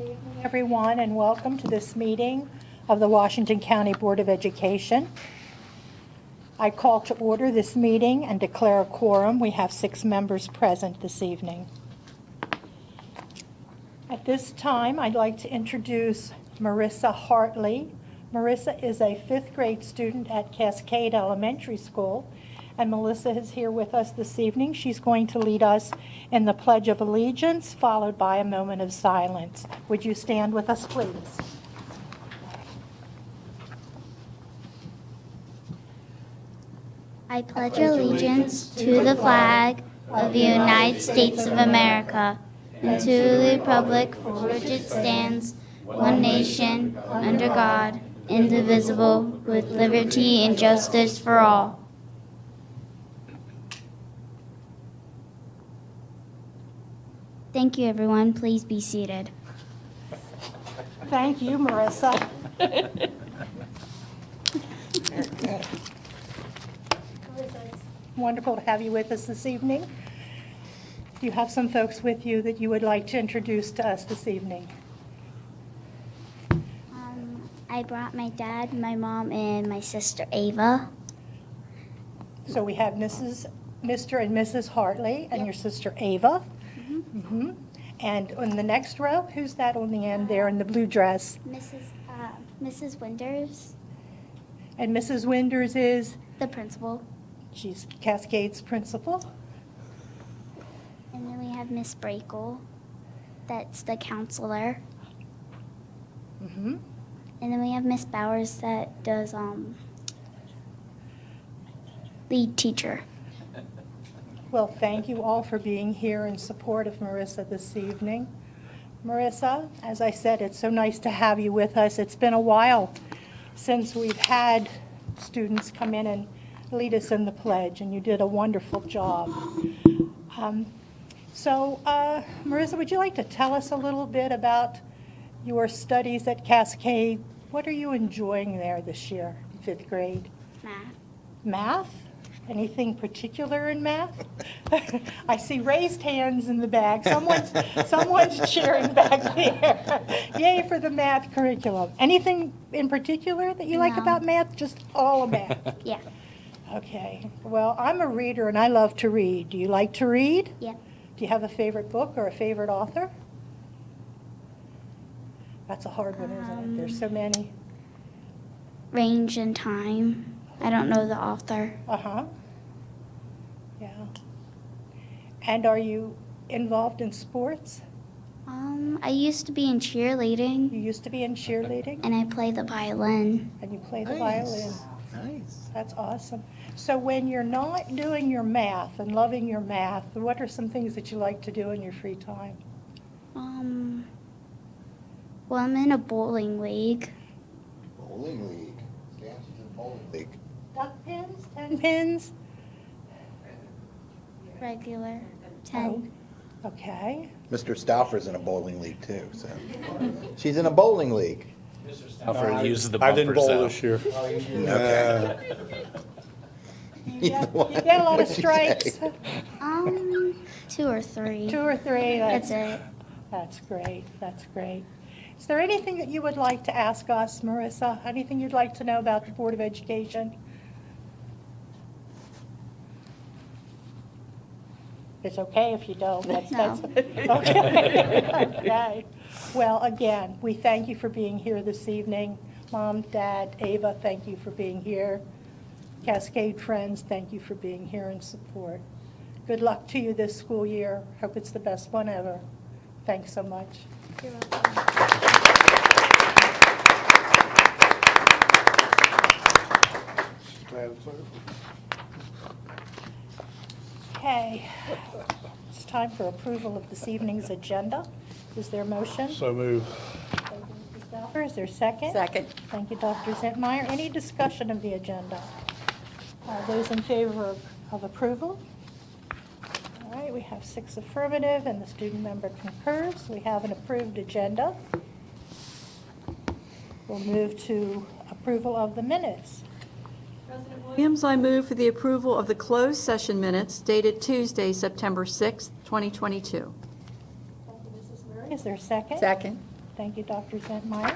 evening, everyone, and welcome to this meeting of the Washington County Board of Education. I call to order this meeting and declare a quorum. We have 6 members present this evening. At this time, I'd like to introduce Marissa Hartley. Marissa is a 5th grade student at Cascade Elementary School, and Melissa is here with us this evening. She's going to lead us in the Pledge of Allegiance, followed by a moment of silence. Would you stand with us, please? I pledge allegiance to the flag of the United States of America and to the republic for which it stands, one nation, under God, indivisible, with liberty and justice for all. Thank you, everyone. Please be seated. Thank you, Marissa. Wonderful to have you with us this evening. You have some folks with you that you would like to introduce to us this evening. I brought my dad, my mom, and my sister Ava. So we have Mr. and Mrs. Hartley and your sister Ava. Mm-hmm. And on the next row, who's that on the end there in the blue dress? Mrs. Winters, And Mrs. Winders is? the principal. She's Cascade's principal. And then we have Miss Brakel, that's the counselor. Mm-hmm. And then we have Miss Bowers that does lead teacher. Well, thank you all for being here in support of Marissa this evening. Marissa, as I said, it's so nice to have you with us. It's been a while since we've had students come in and lead us in the pledge, and you did a wonderful job. Marissa, would you like to tell us a little bit about your studies at Cascade? What are you enjoying there this year, 5th grade? Math. Math? Anything particular in math? I see raised hands in the back. Someone's cheering back there. Yay for the math curriculum. Anything in particular that you like No. about math? Just all of math? Yeah. Okay. Well, I'm a reader and I love to read. Do you like to read? Yeah. Do you have a favorite book or a favorite author? That's a hard one, isn't it? There's so many. Range and Time. I don't know the author. Uh-huh. Yeah. And are you involved in sports? I used to be in cheerleading, You used to be in cheerleading and I play the violin. and you play the Nice. violin. Nice. That's awesome. So when you're not doing your math and loving your math, what are some things that you like to do in your free time? Well, I'm in a bowling league. Bowling league. Dances in bowling league. Duck pins, 10 pins? Regular. 10. Oh, okay. Mr. Stauffer's in a bowling league too, so. She's in a bowling league. Alfred uses the I didn't bumpers bowl though. this year. Okay. You get a lot of What'd she strikes. say? 2 or 3. 2 or 3. That's it. That's great. That's great. Is there anything that you would like to ask us, Marissa? Anything you'd like to know about the Board of Education? It's okay if you don't. That's okay. Okay. Well, again, we thank you for being here this evening. Mom, Dad, Ava, thank you for being here. Cascade friends, thank you for being here in support. Good luck to you this school year. Hope it's the best one ever. Thanks so much. You're welcome. Glad it's over. Okay. It's time for approval of this evening's agenda. Is there a motion? So move. Thank you, Mrs. Stauffer. Is there a second? Second. Thank you, Dr. Zentmeyer. Any discussion of the agenda? All those in favor of approval? All right, we have 6 affirmative, and the student member concurs. We have an approved agenda. We'll move to approval of the minutes. Williams, I move for the approval of the closed session minutes dated Tuesday, September 6th, 2022. Thank you, Mrs. Murray. Is there a second? Second. Thank you, Dr. Zentmeyer.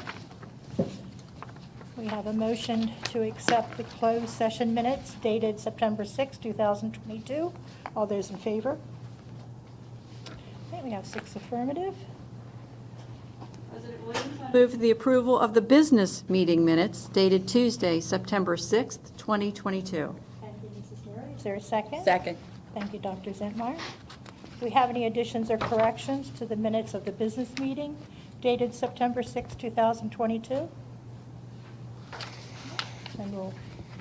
We have a motion to accept the closed session minutes dated September 6, 2022. All those in favor? Okay, we have 6 affirmative. Move for the approval of the business meeting minutes dated Tuesday, September 6th, 2022. Thank you, Mrs. Murray. Is there a second? Second. Thank you, Dr. Zentmeyer. Do we have any additions or corrections to the minutes of the business meeting dated September 6, 2022? And we'll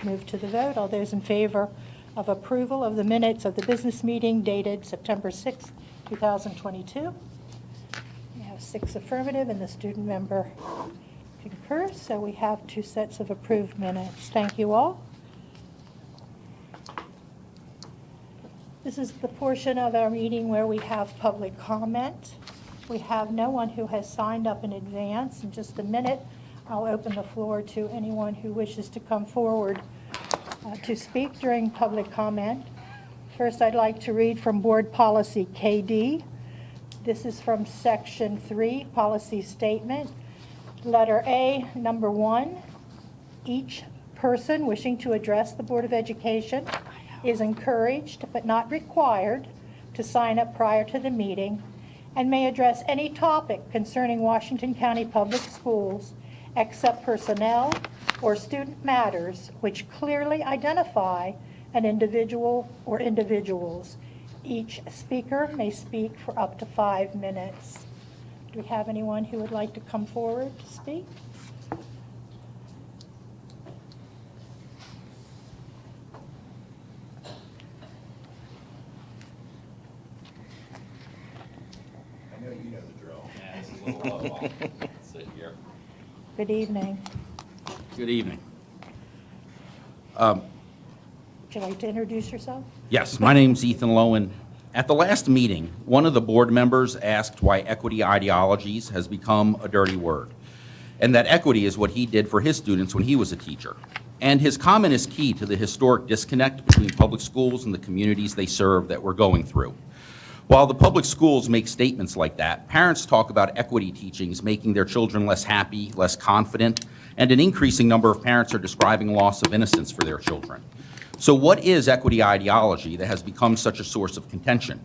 move to the vote. All those in favor of approval of the minutes of the business meeting dated September 6, 2022? We have 6 affirmative, and the student member concurs, so we have 2 sets of approved minutes. Thank you all. This is the portion of our meeting where we have public comment. We have no one who has signed up in advance. In just a minute, I'll open the floor to anyone who wishes to come forward to speak during public comment. First, I'd like to read from Board Policy KD. This is from Section 3, Policy Statement. Letter A, number 1, each person wishing to address the Board of Education is encouraged but not required to sign up prior to the meeting and may address any topic concerning Washington County Public Schools except personnel or student matters which clearly identify an individual or individuals. Each speaker may speak for up to 5 minutes. Do we have anyone who would like to come forward to speak? I know you know the drill. Yeah, this is a little low. Sit here. Good evening. Good evening. Would you like to introduce yourself? Yes, my name's Ethan Lowen. At the last meeting, one of the board members asked why equity ideologies has become a dirty word, and that equity is what he did for his students when he was a teacher. And his comment is key to the historic disconnect between public schools and the communities they serve that we're going through. While the public schools make statements like that, parents talk about equity teachings making their children less happy, less confident, and an increasing number of parents are describing loss of innocence for their children. So what is equity ideology that has become such a source of contention?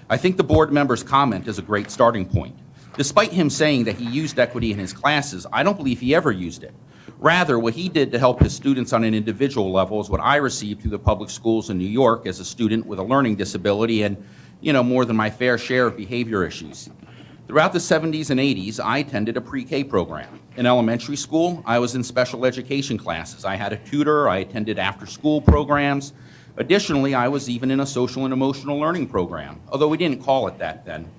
I think the board member's comment is a great starting point. Despite him saying that he used equity in his classes, I don't believe he ever used it. Rather, what he did to help his students on an individual level is what I received through the public schools in New York as a student with a learning disability and, more than my fair share of behavior issues. Throughout the 70s and 80s, I attended a pre-K program. In elementary school, I was in special education classes. I had a tutor, I attended after-school programs. Additionally, I was even in a social and emotional learning program, although we didn't call it that then.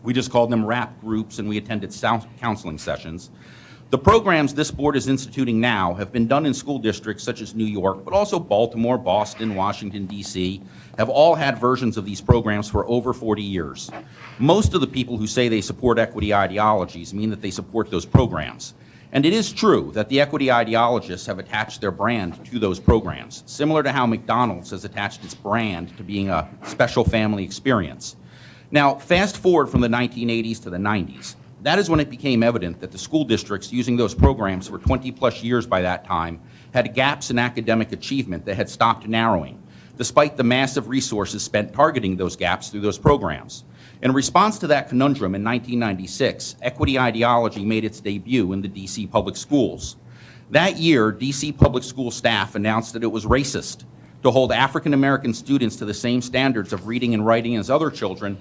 We just called them RAP groups, and we attended counseling sessions. The programs this board is instituting now have been done in school districts such as New York, but also Baltimore, Boston, Washington, D.C., have all had versions of these programs for over 40 years. Most of the people who say they support equity ideologies mean that they support those programs. And it is true that the equity ideologists have attached their brand to those programs, similar to how McDonald's has attached its brand to being a special family experience. Now, fast forward from the 1980s to the 90s. That is when it became evident that the school districts using those programs for 20-plus years by that time had gaps in academic achievement that had stopped narrowing, despite the massive resources spent targeting those gaps through those programs. In response to that conundrum in 1996, equity ideology made its debut in the D.C. public schools. That year, D.C. public school staff announced that it was racist to hold African American students to the same standards of reading and writing as other children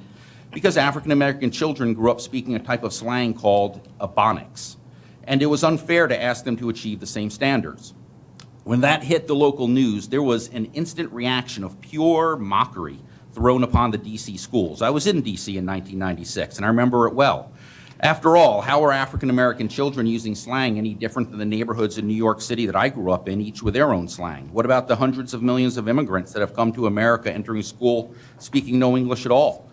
because African American children grew up speaking a type of slang called Ebonics, and it was unfair to ask them to achieve the same standards. When that hit the local news, there was an instant reaction of pure mockery thrown upon the D.C. schools. I was in D.C. in 1996, and I remember it well. After all, how are African American children using slang any different than the neighborhoods in New York City that I grew up in, each with their own slang? What about the hundreds of millions of immigrants that have come to America entering school speaking no English at all?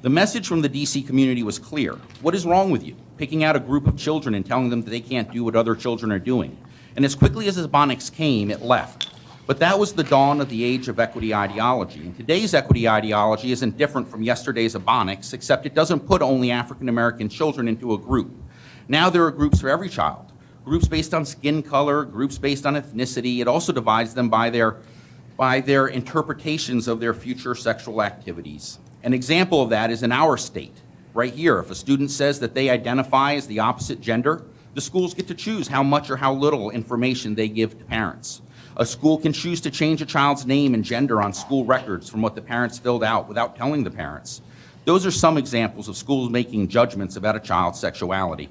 The message from the D.C. community was clear. What is wrong with you? Picking out a group of children and telling them that they can't do what other children are doing. And as quickly as Ebonics came, it left. But that was the dawn of the age of equity ideology. And today's equity ideology isn't different from yesterday's Ebonics, except it doesn't put only African American children into a group. Now there are groups for every child, groups based on skin color, groups based on ethnicity. It also divides them by their interpretations of their future sexual activities. An example of that is in our state. Right here, if a student says that they identify as the opposite gender, the schools get to choose how much or how little information they give to parents. A school can choose to change a child's name and gender on school records from what the parents filled out without telling the parents. Those are some examples of schools making judgments about a child's sexuality.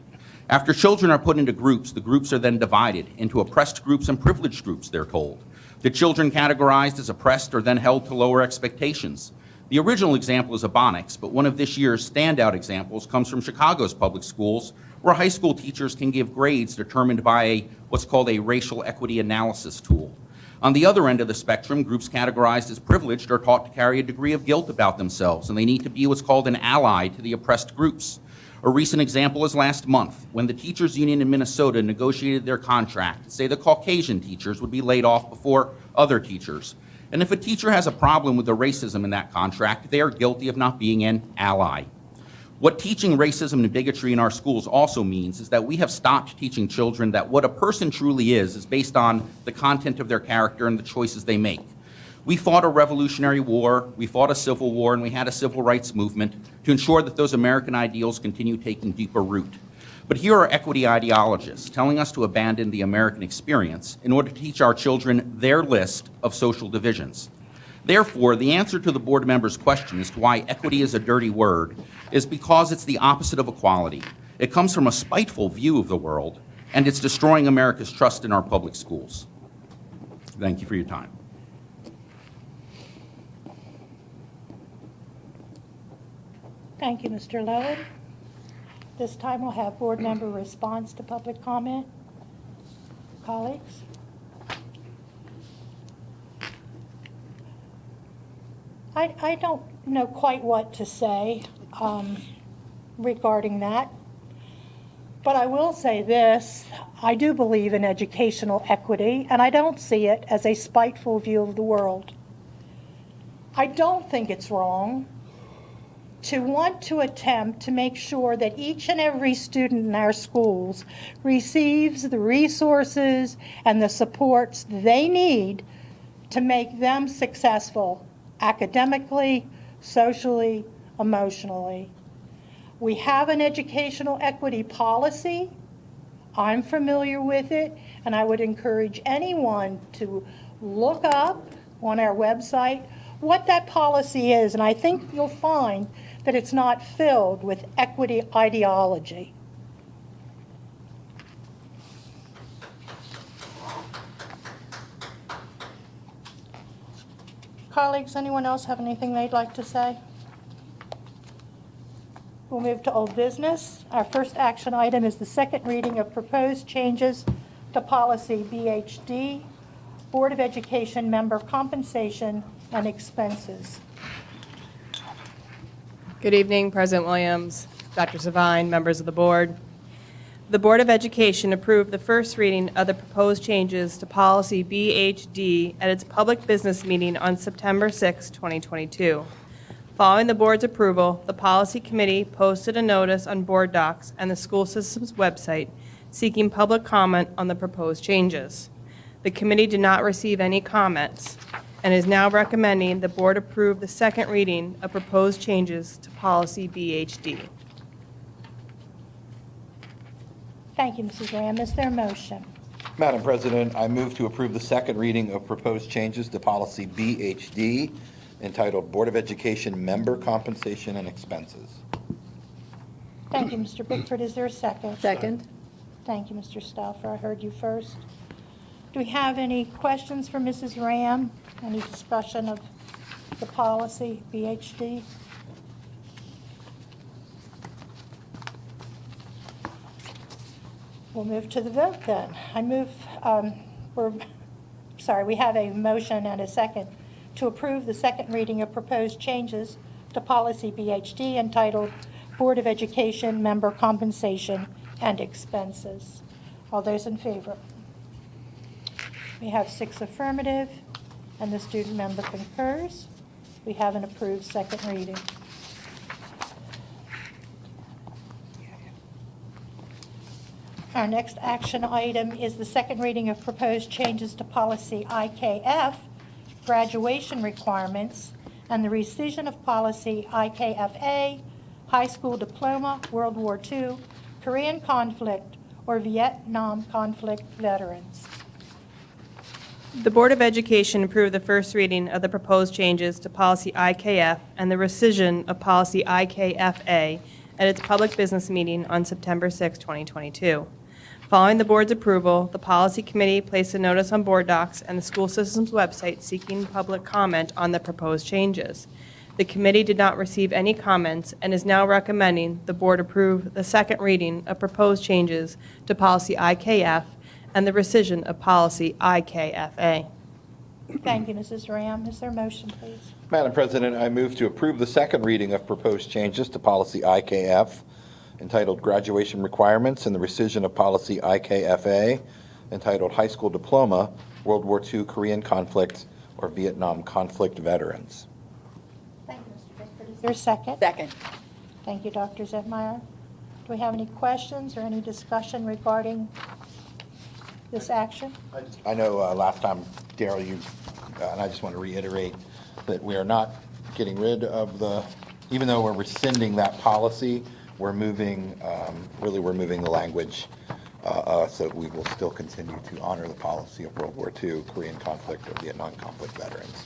After children are put into groups, the groups are then divided into oppressed groups and privileged groups, they're told. The children categorized as oppressed are then held to lower expectations. The original example is Ebonics, but one of this year's standout examples comes from Chicago's public schools, where high school teachers can give grades determined by what's called a racial equity analysis tool. On the other end of the spectrum, groups categorized as privileged are taught to carry a degree of guilt about themselves, and they need to be what's called an ally to the oppressed groups. A recent example is last month, when the teachers union in Minnesota negotiated their contract to say the Caucasian teachers would be laid off before other teachers. And if a teacher has a problem with the racism in that contract, they are guilty of not being an ally. What teaching racism and bigotry in our schools also means is that we have stopped teaching children that what a person truly is based on the content of their character and the choices they make. We fought a Revolutionary War, we fought a Civil War, and we had a civil rights movement to ensure that those American ideals continue taking deeper root. But here are equity ideologists telling us to abandon the American experience in order to teach our children their list of social divisions. Therefore, the answer to the board member's question as to why equity is a dirty word is because it's the opposite of equality. It comes from a spiteful view of the world, and it's destroying America's trust in our public schools. Thank you for your time. Thank you, Mr. Lowen. This time we'll have board member response to public comment. Colleagues? I don't know quite what to say regarding that, but I will say this. I do believe in educational equity, and I don't see it as a spiteful view of the world. I don't think it's wrong to want to attempt to make sure that each and every student in our schools receives the resources and the supports they need to make them successful academically, socially, emotionally. We have an educational equity policy. I'm familiar with it, and I would encourage anyone to look up on our website what that policy is, and I think you'll find that it's not filled with equity ideology. Colleagues, anyone else have anything they'd like to say? We'll move to old business. Our first action item is the second reading of proposed changes to policy BHD, Board of Education member compensation and expenses. Good evening, President Williams, Dr. Savine, members of the board. The Board of Education approved the first reading of the proposed changes to policy BHD at its public business meeting on September 6, 2022. Following the board's approval, the policy committee posted a notice on board docs and the school system's website seeking public comment on the proposed changes. The committee did not receive any comments and is now recommending the board approve the second reading of proposed changes to policy BHD. Thank you, Mrs. Ram. Is there a motion? Madam President, I move to approve the second reading of proposed changes to policy BHD entitled Board of Education Member Compensation and Expenses. Thank you, Mr. Bickford. Is there a second? Second. Thank you, Mr. Stauffer. I heard you first. Do we have any questions for Mrs. Ram? Any discussion of the policy, BHD? We'll move to the vote then. We have a motion and a second to approve the second reading of proposed changes to policy BHD entitled Board of Education Member Compensation and Expenses. All those in favor? We have 6 affirmative, and the student member concurs. We have an approved second reading. Our next action item is the second reading of proposed changes to policy IKF, graduation requirements, and the rescission of policy IKFA, high school diploma, World War II, Korean conflict, or Vietnam conflict veterans. The Board of Education approved the first reading of the proposed changes to policy IKF and the rescission of policy IKFA at its public business meeting on September 6, 2022. Following the board's approval, the policy committee placed a notice on board docs and the school system's website seeking public comment on the proposed changes. The committee did not receive any comments and is now recommending the board approve the second reading of proposed changes to policy IKF and the rescission of policy IKFA. Thank you, Mrs. Ram. Is there a motion, please? Madam President, I move to approve the second reading of proposed changes to policy IKF entitled Graduation Requirements and the rescission of policy IKFA entitled High School Diploma, World War II, Korean Conflict, or Vietnam Conflict Veterans. Thank you, Mr. Bickford. Is there a second? Second. Thank you, Dr. Zentmeyer. Do we have any questions or any discussion regarding this action? I know last time, Daryl, you, and I just want to reiterate that we are not getting rid of even though we're rescinding that policy, we're moving, we're moving the language so we will still continue to honor the policy of World War II, Korean conflict, or Vietnam conflict veterans.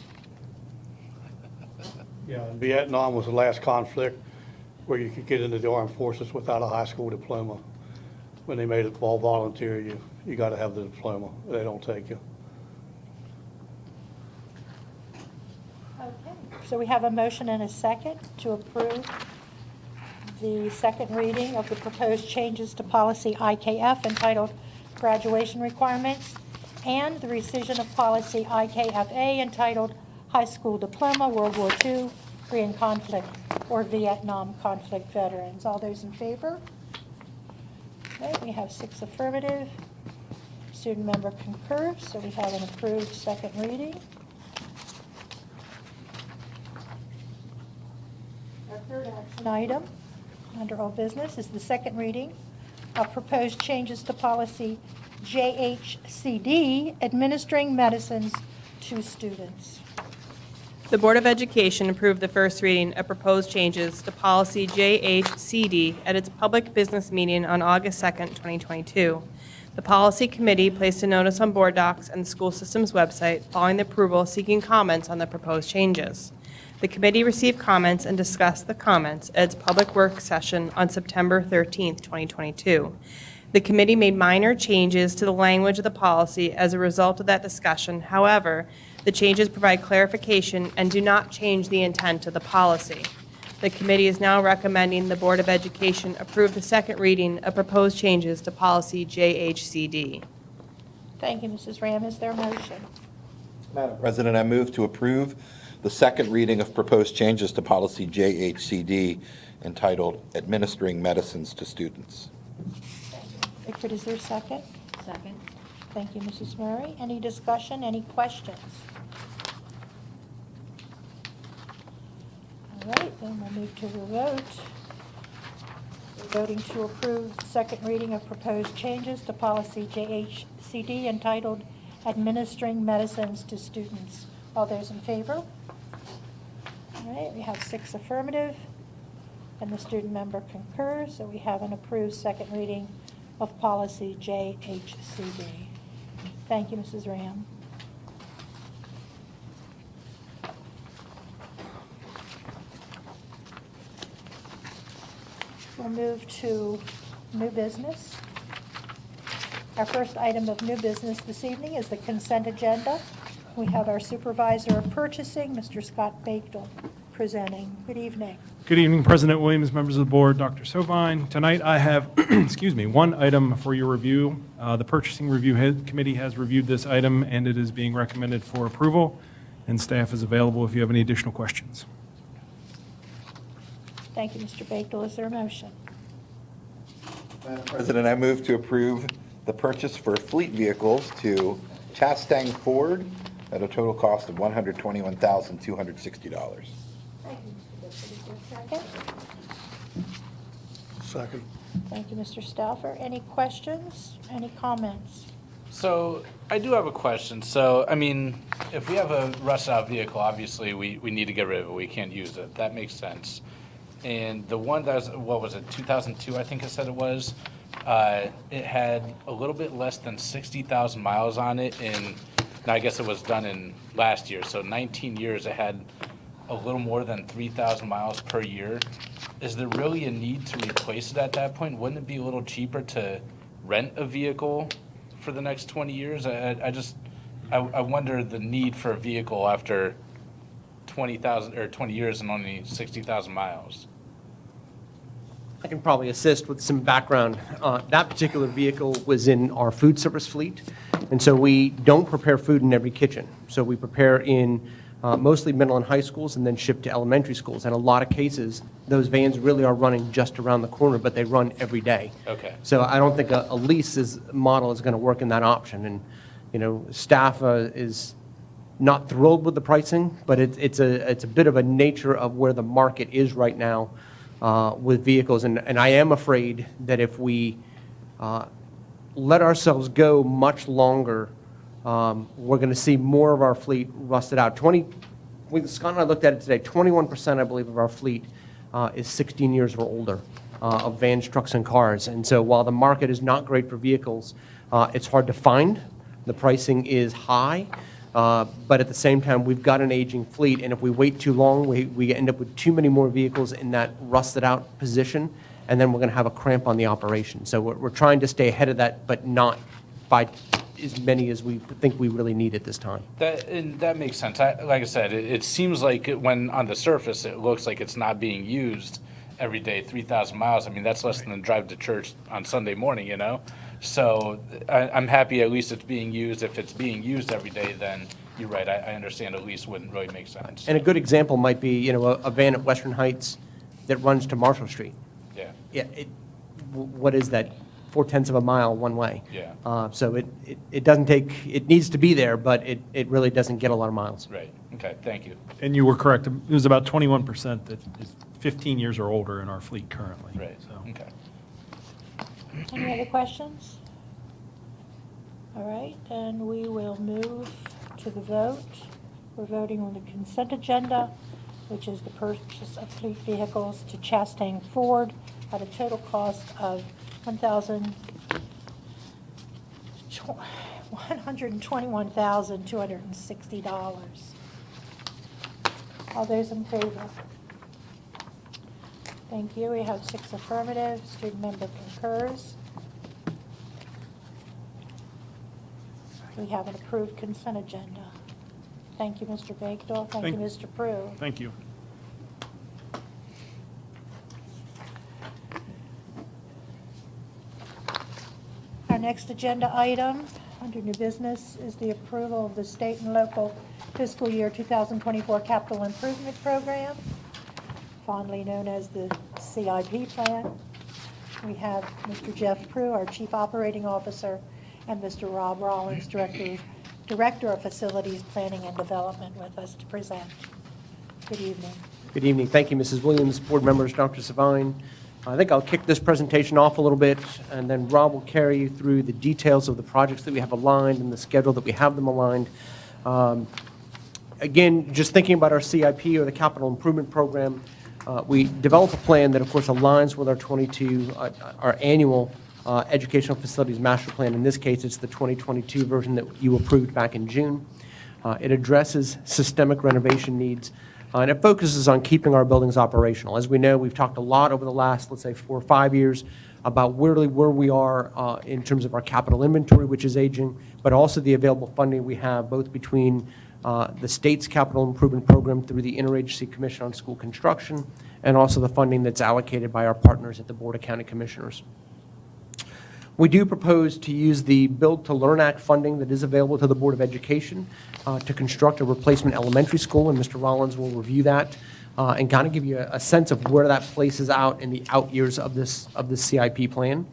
Yeah, and Vietnam was the last conflict where you could get into the armed forces without a high school diploma. When they made it all volunteer, you got to have the diploma. They don't take you. Okay, so we have a motion and a second to approve the second reading of the proposed changes to policy IKF entitled Graduation Requirements and the rescission of policy IKFA entitled High School Diploma, World War II, Korean Conflict, or Vietnam Conflict Veterans. All those in favor? Okay, we have 6 affirmative. Student member concurs, so we have an approved second reading. Our third action item under old business is the second reading of proposed changes to policy JHCD, administering medicines to students. The Board of Education approved the first reading of proposed changes to policy JHCD at its public business meeting on August 2, 2022. The policy committee placed a notice on board docs and the school system's website following the approval seeking comments on the proposed changes. The committee received comments and discussed the comments at its public work session on September 13, 2022. The committee made minor changes to the language of the policy as a result of that discussion. However, the changes provide clarification and do not change the intent of the policy. The committee is now recommending the Board of Education approve the second reading of proposed changes to policy JHCD. Thank you, Mrs. Ram. Is there a motion? Madam President, I move to approve the second reading of proposed changes to policy JHCD entitled Administering Medicines to Students. Bickford, is there a second? Second. Thank you, Mrs. Murray. Any discussion, any questions? All right, then we'll move to the vote. We're voting to approve the second reading of proposed changes to policy JHCD entitled Administering Medicines to Students. All those in favor? All right, we have 6 affirmative, and the student member concurs, so we have an approved second reading of policy JHCD. Thank you, Mrs. Ram. We'll move to new business. Our first item of new business this evening is the consent agenda. We have our supervisor of purchasing, Mr. Scott Bachtel, presenting. Good evening. Good evening, President Williams, members of the board, Dr. Sovine. Tonight I have, one item for your review. The Purchasing Review Committee has reviewed this item and it is being recommended for approval, and staff is available if you have any additional questions. Thank you, Mr. Bachtel. Is there a motion? Madam President, I move to approve the purchase for fleet vehicles to Chastang Ford at a total cost of $121,260. Thank you, Mr. Bachtel. Is there a second? Second. Thank you, Mr. Stauffer. Any questions? Any comments? So I do have a question. So, I mean, if we have a rusted out vehicle, obviously we need to get rid of it. We can't use it. That makes sense. And the one that was, what was it, 2002, I think it said it was, it had a little bit less than 60,000 miles on it, and I guess it was done in last year. So 19 years, it had a little more than 3,000 miles per year. Is there really a need to replace it at that point? Wouldn't it be a little cheaper to rent a vehicle for the next 20 years? I wonder the need for a vehicle after 20,000 or 20 years and only 60,000 miles. I can probably assist with some background. That particular vehicle was in our food service fleet, and so we don't prepare food in every kitchen. So we prepare in mostly middle and high schools and then ship to elementary schools. In a lot of cases, those vans really are running just around the corner, but they run every day. Okay. So I don't think a lease model is going to work in that option. And, you know, staff is not thrilled with the pricing, but it's a bit of a nature of where the market is right now with vehicles. And I am afraid that if we let ourselves go much longer, we're going to see more of our fleet rusted out. Scott and I looked at it today, 21%, I believe, of our fleet is 16 years or older of vans, trucks, and cars. And so while the market is not great for vehicles, it's hard to find. The pricing is high. But at the same time, we've got an aging fleet, and if we wait too long, we end up with too many more vehicles in that rusted out position, and then we're going to have a cramp on the operation. So we're trying to stay ahead of that, but not by as many as we think we really need at this time. That makes sense. Like I said, it seems like when on the surface, it looks like it's not being used every day, 3,000 miles. I mean, that's less than a drive to church on Sunday morning, you know? So I'm happy at least it's being used. If it's being used every day, then you're right. I understand a lease wouldn't really make sense. And a good example might be, you know, a van at Western Heights that runs to Marshall Street. Yeah. Yeah, what is that? 0.4 of a mile one way. Yeah. So it doesn't take, it needs to be there, but it really doesn't get a lot of miles. Right. Okay. Thank you. And you were correct. It was about 21% that is 15 years or older in our fleet currently. Right. So. Okay. Any other questions? All right, then we will move to the vote. We're voting on the consent agenda, which is the purchase of fleet vehicles to Chastain Ford at a total cost of $121,260. All those in favor? Thank you. We have 6 affirmative. Student member concurs. We have an approved consent agenda. Thank you, Mr. Bakedall. Thank you, Mr. Prue. Thank you. Our next agenda item under new business is the approval of the state and local fiscal year 2024 capital improvement program, fondly known as the CIP plan. We have Mr. Jeff Prue, our Chief Operating Officer, and Mr. Rob Rollins, Director of Facilities Planning and Development, with us to present. Good evening. Good evening. Thank you, Mrs. Williams, board members, Dr. Savine. I think I'll kick this presentation off a little bit, and then Rob will carry you through the details of the projects that we have aligned and the schedule that we have them aligned. Again, just thinking about our CIP, or the Capital Improvement Program, we developed a plan that, of course, aligns with our annual Educational Facilities Master Plan. In this case, it's the 2022 version that you approved back in June. It addresses systemic renovation needs, and it focuses on keeping our buildings operational. As we know, we've talked a lot over the last, let's say, 4 or 5 years about where we are in terms of our capital inventory, which is aging, but also the available funding we have, both between the state's capital improvement program through the Interagency Commission on School Construction, and also the funding that's allocated by our partners at the Board of County Commissioners. We do propose to use the Build to Learn Act funding that is available to the Board of Education to construct a replacement elementary school, and Mr. Rollins will review that and kind of give you a sense of where that places out in the out years of this CIP plan.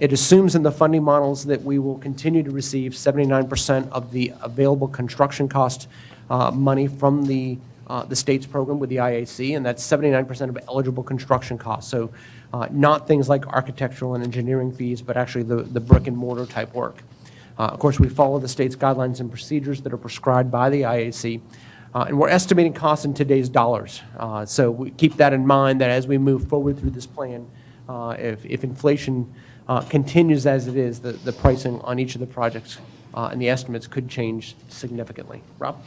It assumes in the funding models that we will continue to receive 79% of the available construction cost money from the state's program with the IAC, and that's 79% of eligible construction costs. So not things like architectural and engineering fees, but actually the brick and mortar type work. Of course, we follow the state's guidelines and procedures that are prescribed by the IAC, and we're estimating costs in today's dollars. So we keep that in mind, that as we move forward through this plan, if inflation continues as it is, the pricing on each of the projects and the estimates could change significantly. Rob?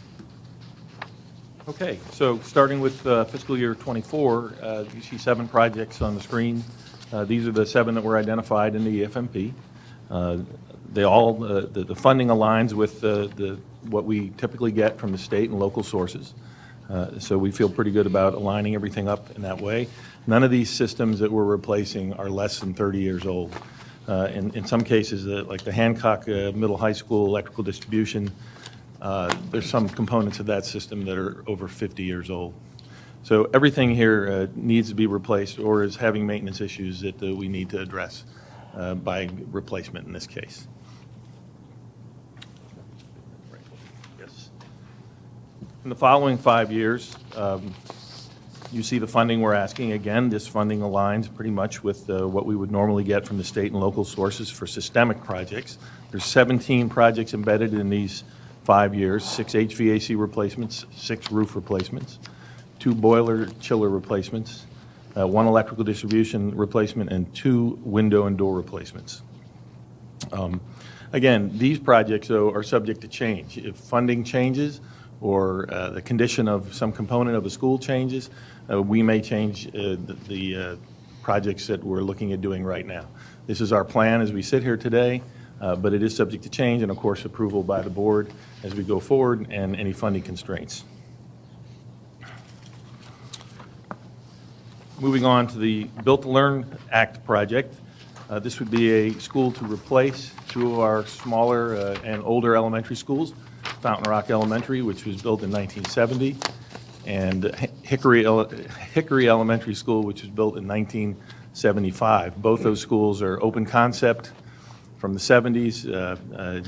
Okay, so starting with fiscal year '24, you see 7 projects on the screen. These are the 7 that were identified in the EFMP. They all, the funding aligns with what we typically get from the state and local sources. So we feel pretty good about aligning everything up in that way. None of these systems that we're replacing are less than 30 years old. In some cases, like the Hancock Middle High School electrical distribution, there's some components of that system that are over 50 years old. So everything here needs to be replaced or is having maintenance issues that we need to address by replacement in this case. Yes. In the following 5 years, you see the funding we're asking. Again, this funding aligns pretty much with what we would normally get from the state and local sources for systemic projects. There's 17 projects embedded in these 5 years, 6 HVAC replacements, 6 roof replacements, 2 boiler chiller replacements, 1 electrical distribution replacement, and 2 window and door replacements. Again, these projects, though, are subject to change. If funding changes or the condition of some component of a school changes, we may change the projects that we're looking at doing right now. This is our plan as we sit here today, but it is subject to change and, of course, approval by the board as we go forward and any funding constraints. Moving on to the Built to Learn Act project. This would be a school to replace 2 of our smaller and older elementary schools, Fountain Rock Elementary, which was built in 1970, and Hickory Elementary School, which was built in 1975. Both those schools are open concept from the 70s.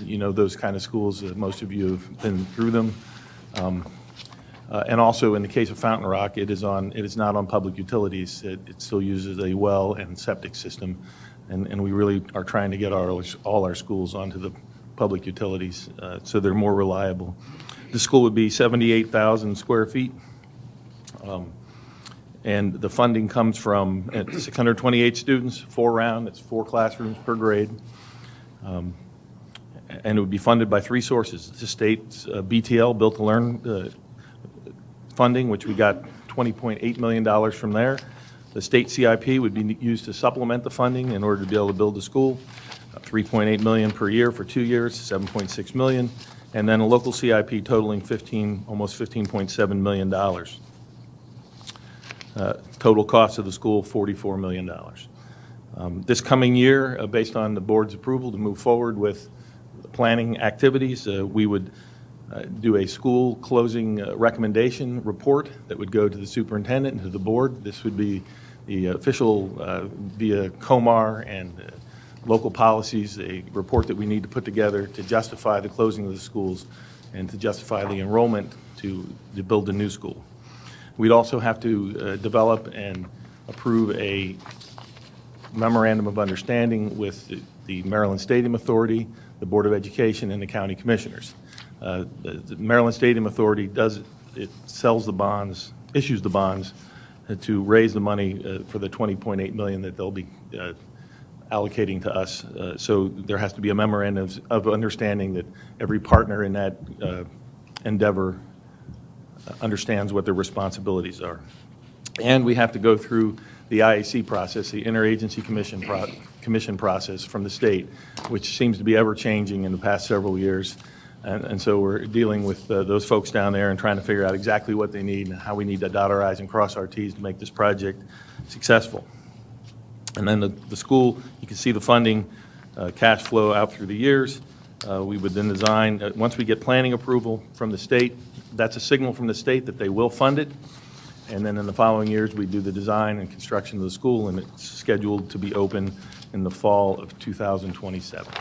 You know those kind of schools, most of you have been through them. And also in the case of Fountain Rock, it is not on public utilities. It still uses a well and septic system, and we really are trying to get all our schools onto the public utilities so they're more reliable. The school would be 78,000 square feet, and the funding comes from 628 students, 4 round, it's 4 classrooms per grade. And it would be funded by 3 sources. The state's BTL, Built to Learn funding, which we got $20.8 million from there. The state CIP would be used to supplement the funding in order to be able to build the school. $3.8 million per year for 2 years, $7.6 million. And then a local CIP totaling almost $15.7 million. Total cost of the school, $44 million. This coming year, based on the board's approval to move forward with planning activities, we would do a school closing recommendation report that would go to the superintendent and to the board. This would be the official, via COMAR and local policies, a report that we need to put together to justify the closing of the schools and to justify the enrollment to build a new school. We'd also have to develop and approve a memorandum of understanding with the Maryland Stadium Authority, the Board of Education, and the county commissioners. The Maryland Stadium Authority sells the bonds, issues the bonds to raise the money for the $20.8 million that they'll be allocating to us. So there has to be a memorandum of understanding that every partner in that endeavor understands what their responsibilities are. And we have to go through the IAC process, the Interagency Commission process from the state, which seems to be ever-changing in the past several years. And so we're dealing with those folks down there and trying to figure out exactly what they need and how we need to dot our I's and cross our T's to make this project successful. And then the school, you can see the funding cash flow out through the years. We would then design, once we get planning approval from the state, that's a signal from the state that they will fund it. And then in the following years, we do the design and construction of the school, and it's scheduled to be open in the fall of 2027.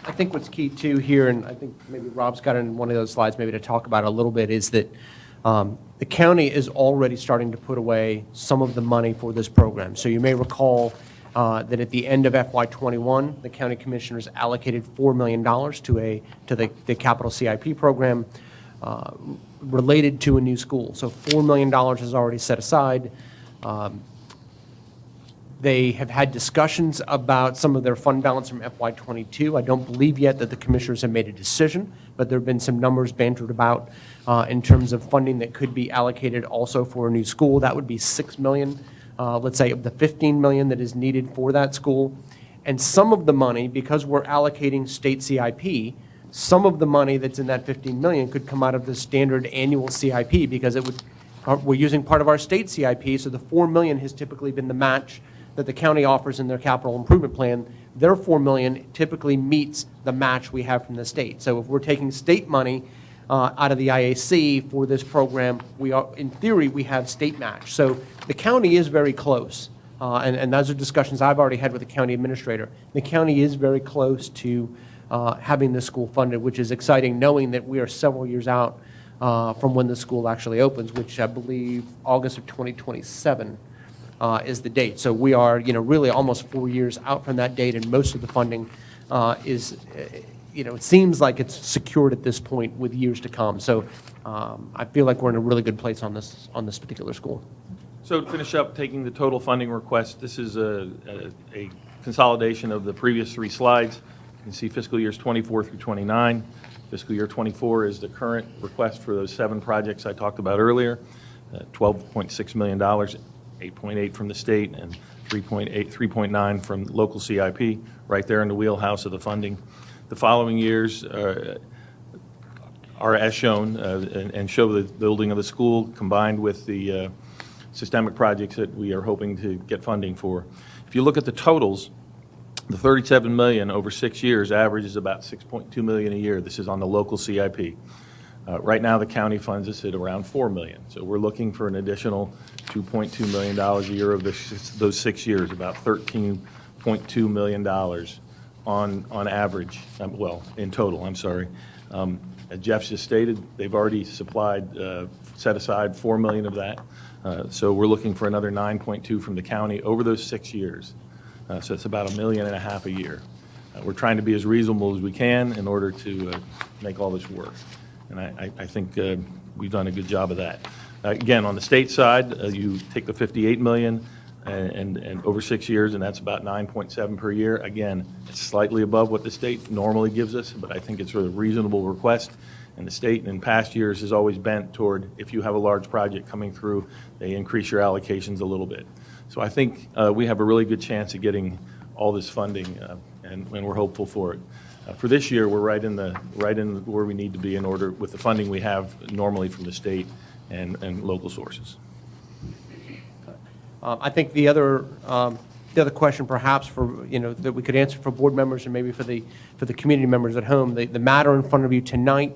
I think what's key too here, and I think maybe Rob's got it in one of those slides maybe to talk about a little bit, is that The county is already starting to put away some of the money for this program. So you may recall that at the end of FY21, the county commissioners allocated $4 million to the capital CIP program related to a new school. So $4 million is already set aside. They have had discussions about some of their fund balance from FY22. I don't believe yet that the commissioners have made a decision, but there have been some numbers bantered about in terms of funding that could be allocated also for a new school. That would be $6 million, let's say, of the $15 million that is needed for that school. And some of the money, because we're allocating state CIP, some of the money that's in that $15 million could come out of the standard annual CIP because we're using part of our state CIP, so the $4 million has typically been the match that the county offers in their capital improvement plan. Their $4 million typically meets the match we have from the state. So if we're taking state money out of the IAC for this program, in theory, we have state match. So the county is very close, and those are discussions I've already had with the county administrator. The county is very close to having this school funded, which is exciting, knowing that we are several years out from when the school actually opens, which I believe August of 2027 is the date. So we are, really almost 4 years out from that date, and most of the funding is, it seems like it's secured at this point with years to come. So I feel like we're in a really good place on this particular school. So to finish up, taking the total funding request, this is a consolidation of the previous 3 slides. You can see fiscal years 24 through 29. Fiscal year 24 is the current request for those 7 projects I talked about earlier, $12.6 million. 8.8 from the state and 3.9 from local CIP, right there in the wheelhouse of the funding. The following years are as shown and show the building of the school combined with the systemic projects that we are hoping to get funding for. If you look at the totals, the $37 million over 6 years averages about $6.2 million a year. This is on the local CIP. Right now, the county funds us at around $4 million. So we're looking for an additional $2.2 million a year of those 6 years, about $13.2 million on average, in total, I'm sorry. As Jeff just stated, they've already set aside $4 million of that. So we're looking for another 9.2 from the county over those 6 years. So it's about $1.5 million a year. We're trying to be as reasonable as we can in order to make all this work. And I think we've done a good job of that. Again, on the state side, you take the $58 million and over 6 years, and that's about 9.7 per year. Again, it's slightly above what the state normally gives us, but I think it's a reasonable request. And the state in past years has always bent toward, if you have a large project coming through, they increase your allocations a little bit. So I think we have a really good chance of getting all this funding, and we're hopeful for it. For this year, we're right in where we need to be in order with the funding we have normally from the state and local sources. I think the other question, perhaps that we could answer for board members and maybe for the community members at home, the matter in front of you tonight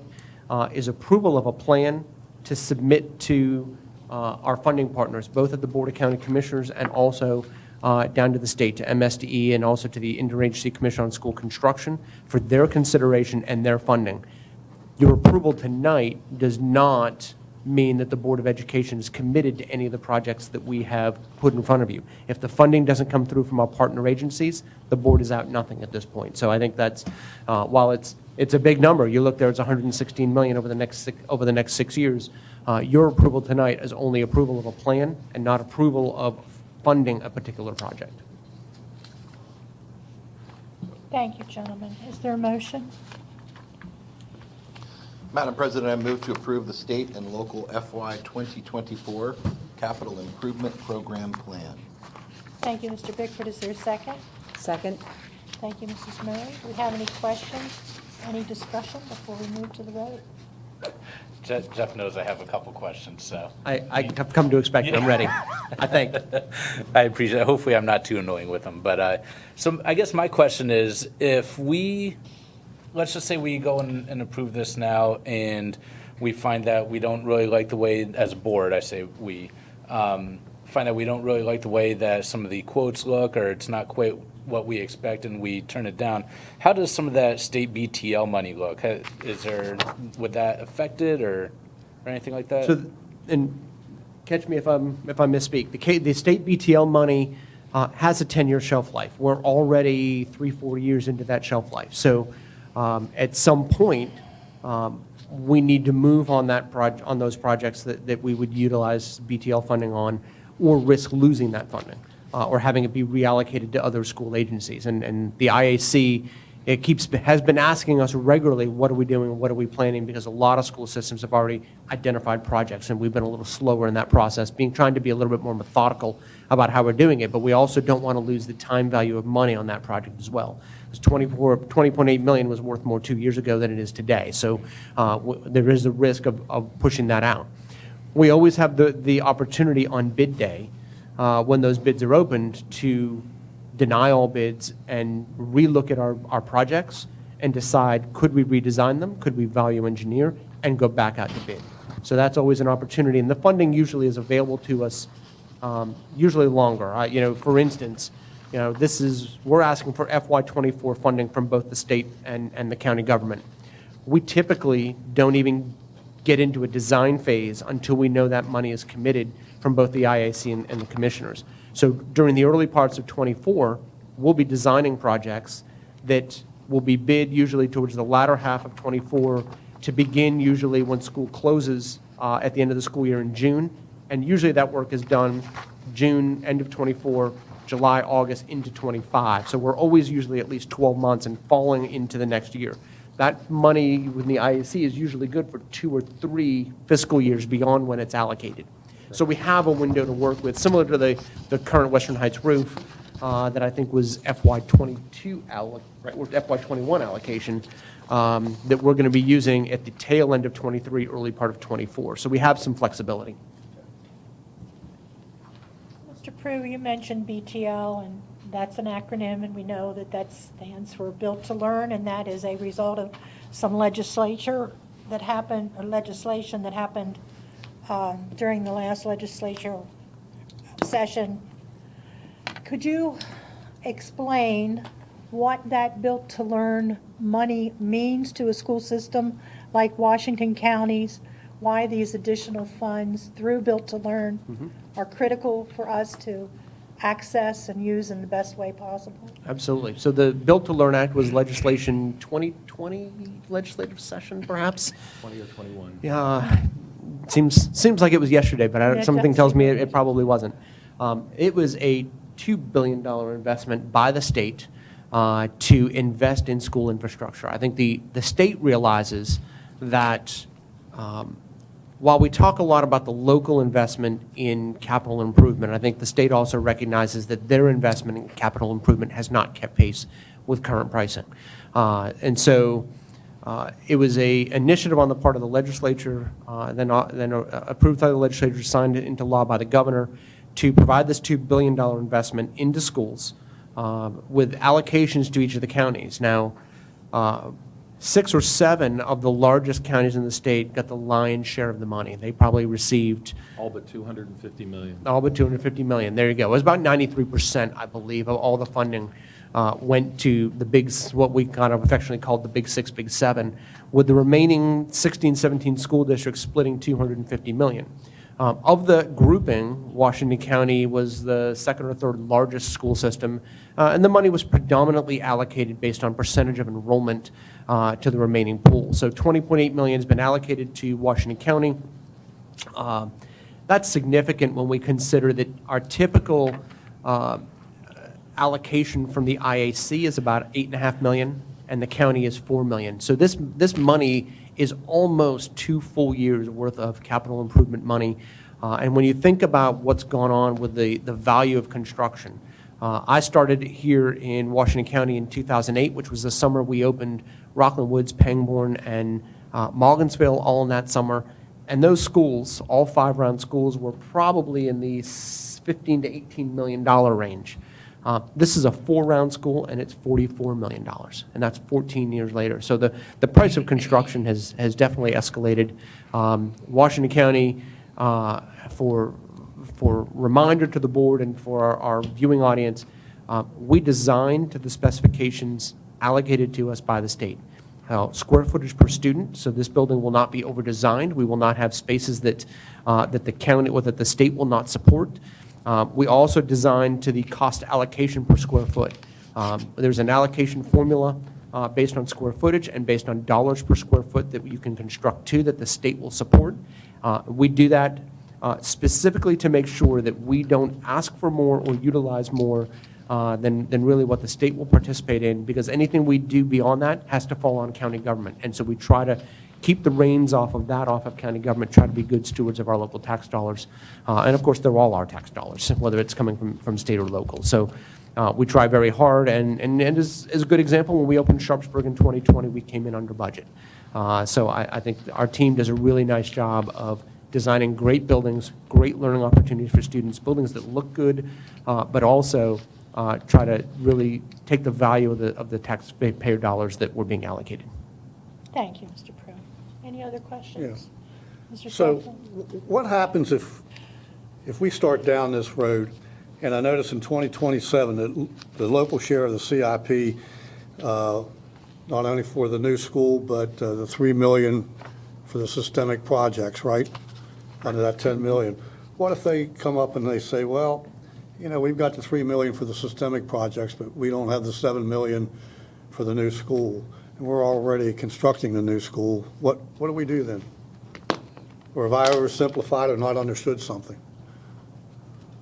is approval of a plan to submit to our funding partners, both at the Board of County Commissioners and also down to the state, to MSDE, and also to the Interagency Commission on School Construction for their consideration and their funding. Your approval tonight does not mean that the Board of Education is committed to any of the projects that we have put in front of you. If the funding doesn't come through from our partner agencies, the board is out nothing at this point. So I think that's, while it's a big number, you look there, it's $116 million over the next 6 years. Your approval tonight is only approval of a plan and not approval of funding a particular project. Thank you, gentlemen. Is there a motion? Madam President, I move to approve the state and local FY 2024 Capital Improvement Program Plan. Thank you, Mr. Bickford. Is there a second? Second. Thank you, Mrs. Murray. Do we have any questions, any discussion before we move to the vote? Jeff knows I have a couple questions, so. I have come to expect it. I'm ready, I think. I appreciate it. Hopefully I'm not too annoying with them. But so I guess my question is, if let's just say we go and approve this now and we find that we don't really like the way, as a board, I say we, find that we don't really like the way that some of the quotes look, or it's not quite what we expect, and we turn it down. How does some of that state BTL money look? Would that affect it or anything like that? So and catch me if I misspeak, the state BTL money has a 10-year shelf life. We're already 3-4 years into that shelf life. So at some point, we need to move on on those projects that we would utilize BTL funding on, or risk losing that funding, or having it be reallocated to other school agencies. And the IAC, has been asking us regularly, what are we doing, what are we planning, because a lot of school systems have already identified projects, and we've been a little slower in that process, trying to be a little bit more methodical about how we're doing it, but we also don't want to lose the time value of money on that project as well. Because 20.8 million was worth more 2 years ago than it is today, so there is a risk of pushing that out. We always have the opportunity on bid day, when those bids are opened, to deny all bids and relook at our projects and decide, could we redesign them, could we value engineer, and go back out to bid. So that's always an opportunity, and the funding usually is available to us, usually longer. For instance, we're asking for FY24 funding from both the state and the county government. We typically don't even get into a design phase until we know that money is committed from both the IAC and the commissioners. So during the early parts of '24, we'll be designing projects that will be bid usually towards the latter half of '24 to begin usually when school closes at the end of the school year in June. And usually that work is done June, end of '24, July, August, into '25. So we're always usually at least 12 months and falling into the next year. That money with the IAC is usually good for 2 or 3 fiscal years beyond when it's allocated. So we have a window to work with, similar to the current Western Heights roof that I think was FY22 or FY21 allocation that we're going to be using at the tail end of '23, early part of '24. So we have some flexibility. Mr. Prue, you mentioned BTL, and that's an acronym, and we know that stands for Built to Learn, and that is a result of some legislation that happened during the last legislature session. Could you explain what that Built to Learn money means to a school system like Washington County's, why these additional funds through Built to Learn are critical for us to access and use in the best way possible? Absolutely. So the Built to Learn Act was legislation 2020 legislative session, perhaps? 20 or 21. Yeah, seems like it was yesterday, but something tells me it probably wasn't. It was a $2 billion investment by the state to invest in school infrastructure. I think the state realizes that while we talk a lot about the local investment in capital improvement, I think the state also recognizes that their investment in capital improvement has not kept pace with current pricing. And so it was an initiative on the part of the legislature, then approved by the legislature, signed it into law by the governor, to provide this $2 billion investment into schools with allocations to each of the counties. Now, 6 or 7 of the largest counties in the state got the lion's share of the money. They probably received All but $250 million. all but $250 million. There you go. It was about 93%, I believe, of all the funding went to the big, what we kind of affectionately called the Big 6, Big 7, with the remaining 16, 17 school districts splitting $250 million. Of the grouping, Washington County was the second or third largest school system, and the money was predominantly allocated based on percentage of enrollment to the remaining pool. So $20.8 million has been allocated to Washington County. That's significant when we consider that our typical allocation from the IAC is about $8.5 million, and the county is $4 million. So this money is almost 2 full years worth of capital improvement money. And when you think about what's gone on with the value of construction, I started here in Washington County in 2008, which was the summer we opened Rockland Woods, Pangbourne, and Morgansville all in that summer. And those schools, all 5-round schools, were probably in the $15 to $18 million range. This is a 4-round school, and it's $44 million, and that's 14 years later. So the price of construction has definitely escalated. Washington County, for reminder to the board and for our viewing audience, we designed to the specifications allocated to us by the state. square footage per student, so this building will not be over-designed. We will not have spaces that the county or that the state will not support. We also designed to the cost allocation per square foot. There's an allocation formula based on square footage and based on dollars per square foot that you can construct to that the state will support. We do that specifically to make sure that we don't ask for more or utilize more than really what the state will participate in, because anything we do beyond that has to fall on county government. And so we try to keep the reins off of county government, try to be good stewards of our local tax dollars. And of course, they're all our tax dollars, whether it's coming from state or local. So we try very hard, and as a good example, when we opened Sharpsburg in 2020, we came in under budget. So I think our team does a really nice job of designing great buildings, great learning opportunities for students, buildings that look good, but also try to really take the value of the taxpayer dollars that were being allocated. Thank you, Mr. Pruitt. Any other questions? Mr. So Sullivan? what happens if we start down this road, and I notice in 2027 that the local share of the CIP, not only for the new school, but the $3 million for the systemic projects, right? Under that $10 million. What if they come up and they say, well, you know, we've got the $3 million for the systemic projects, but we don't have the $7 million for the new school, and we're already constructing the new school. What do we do then? Or have I oversimplified or not understood something?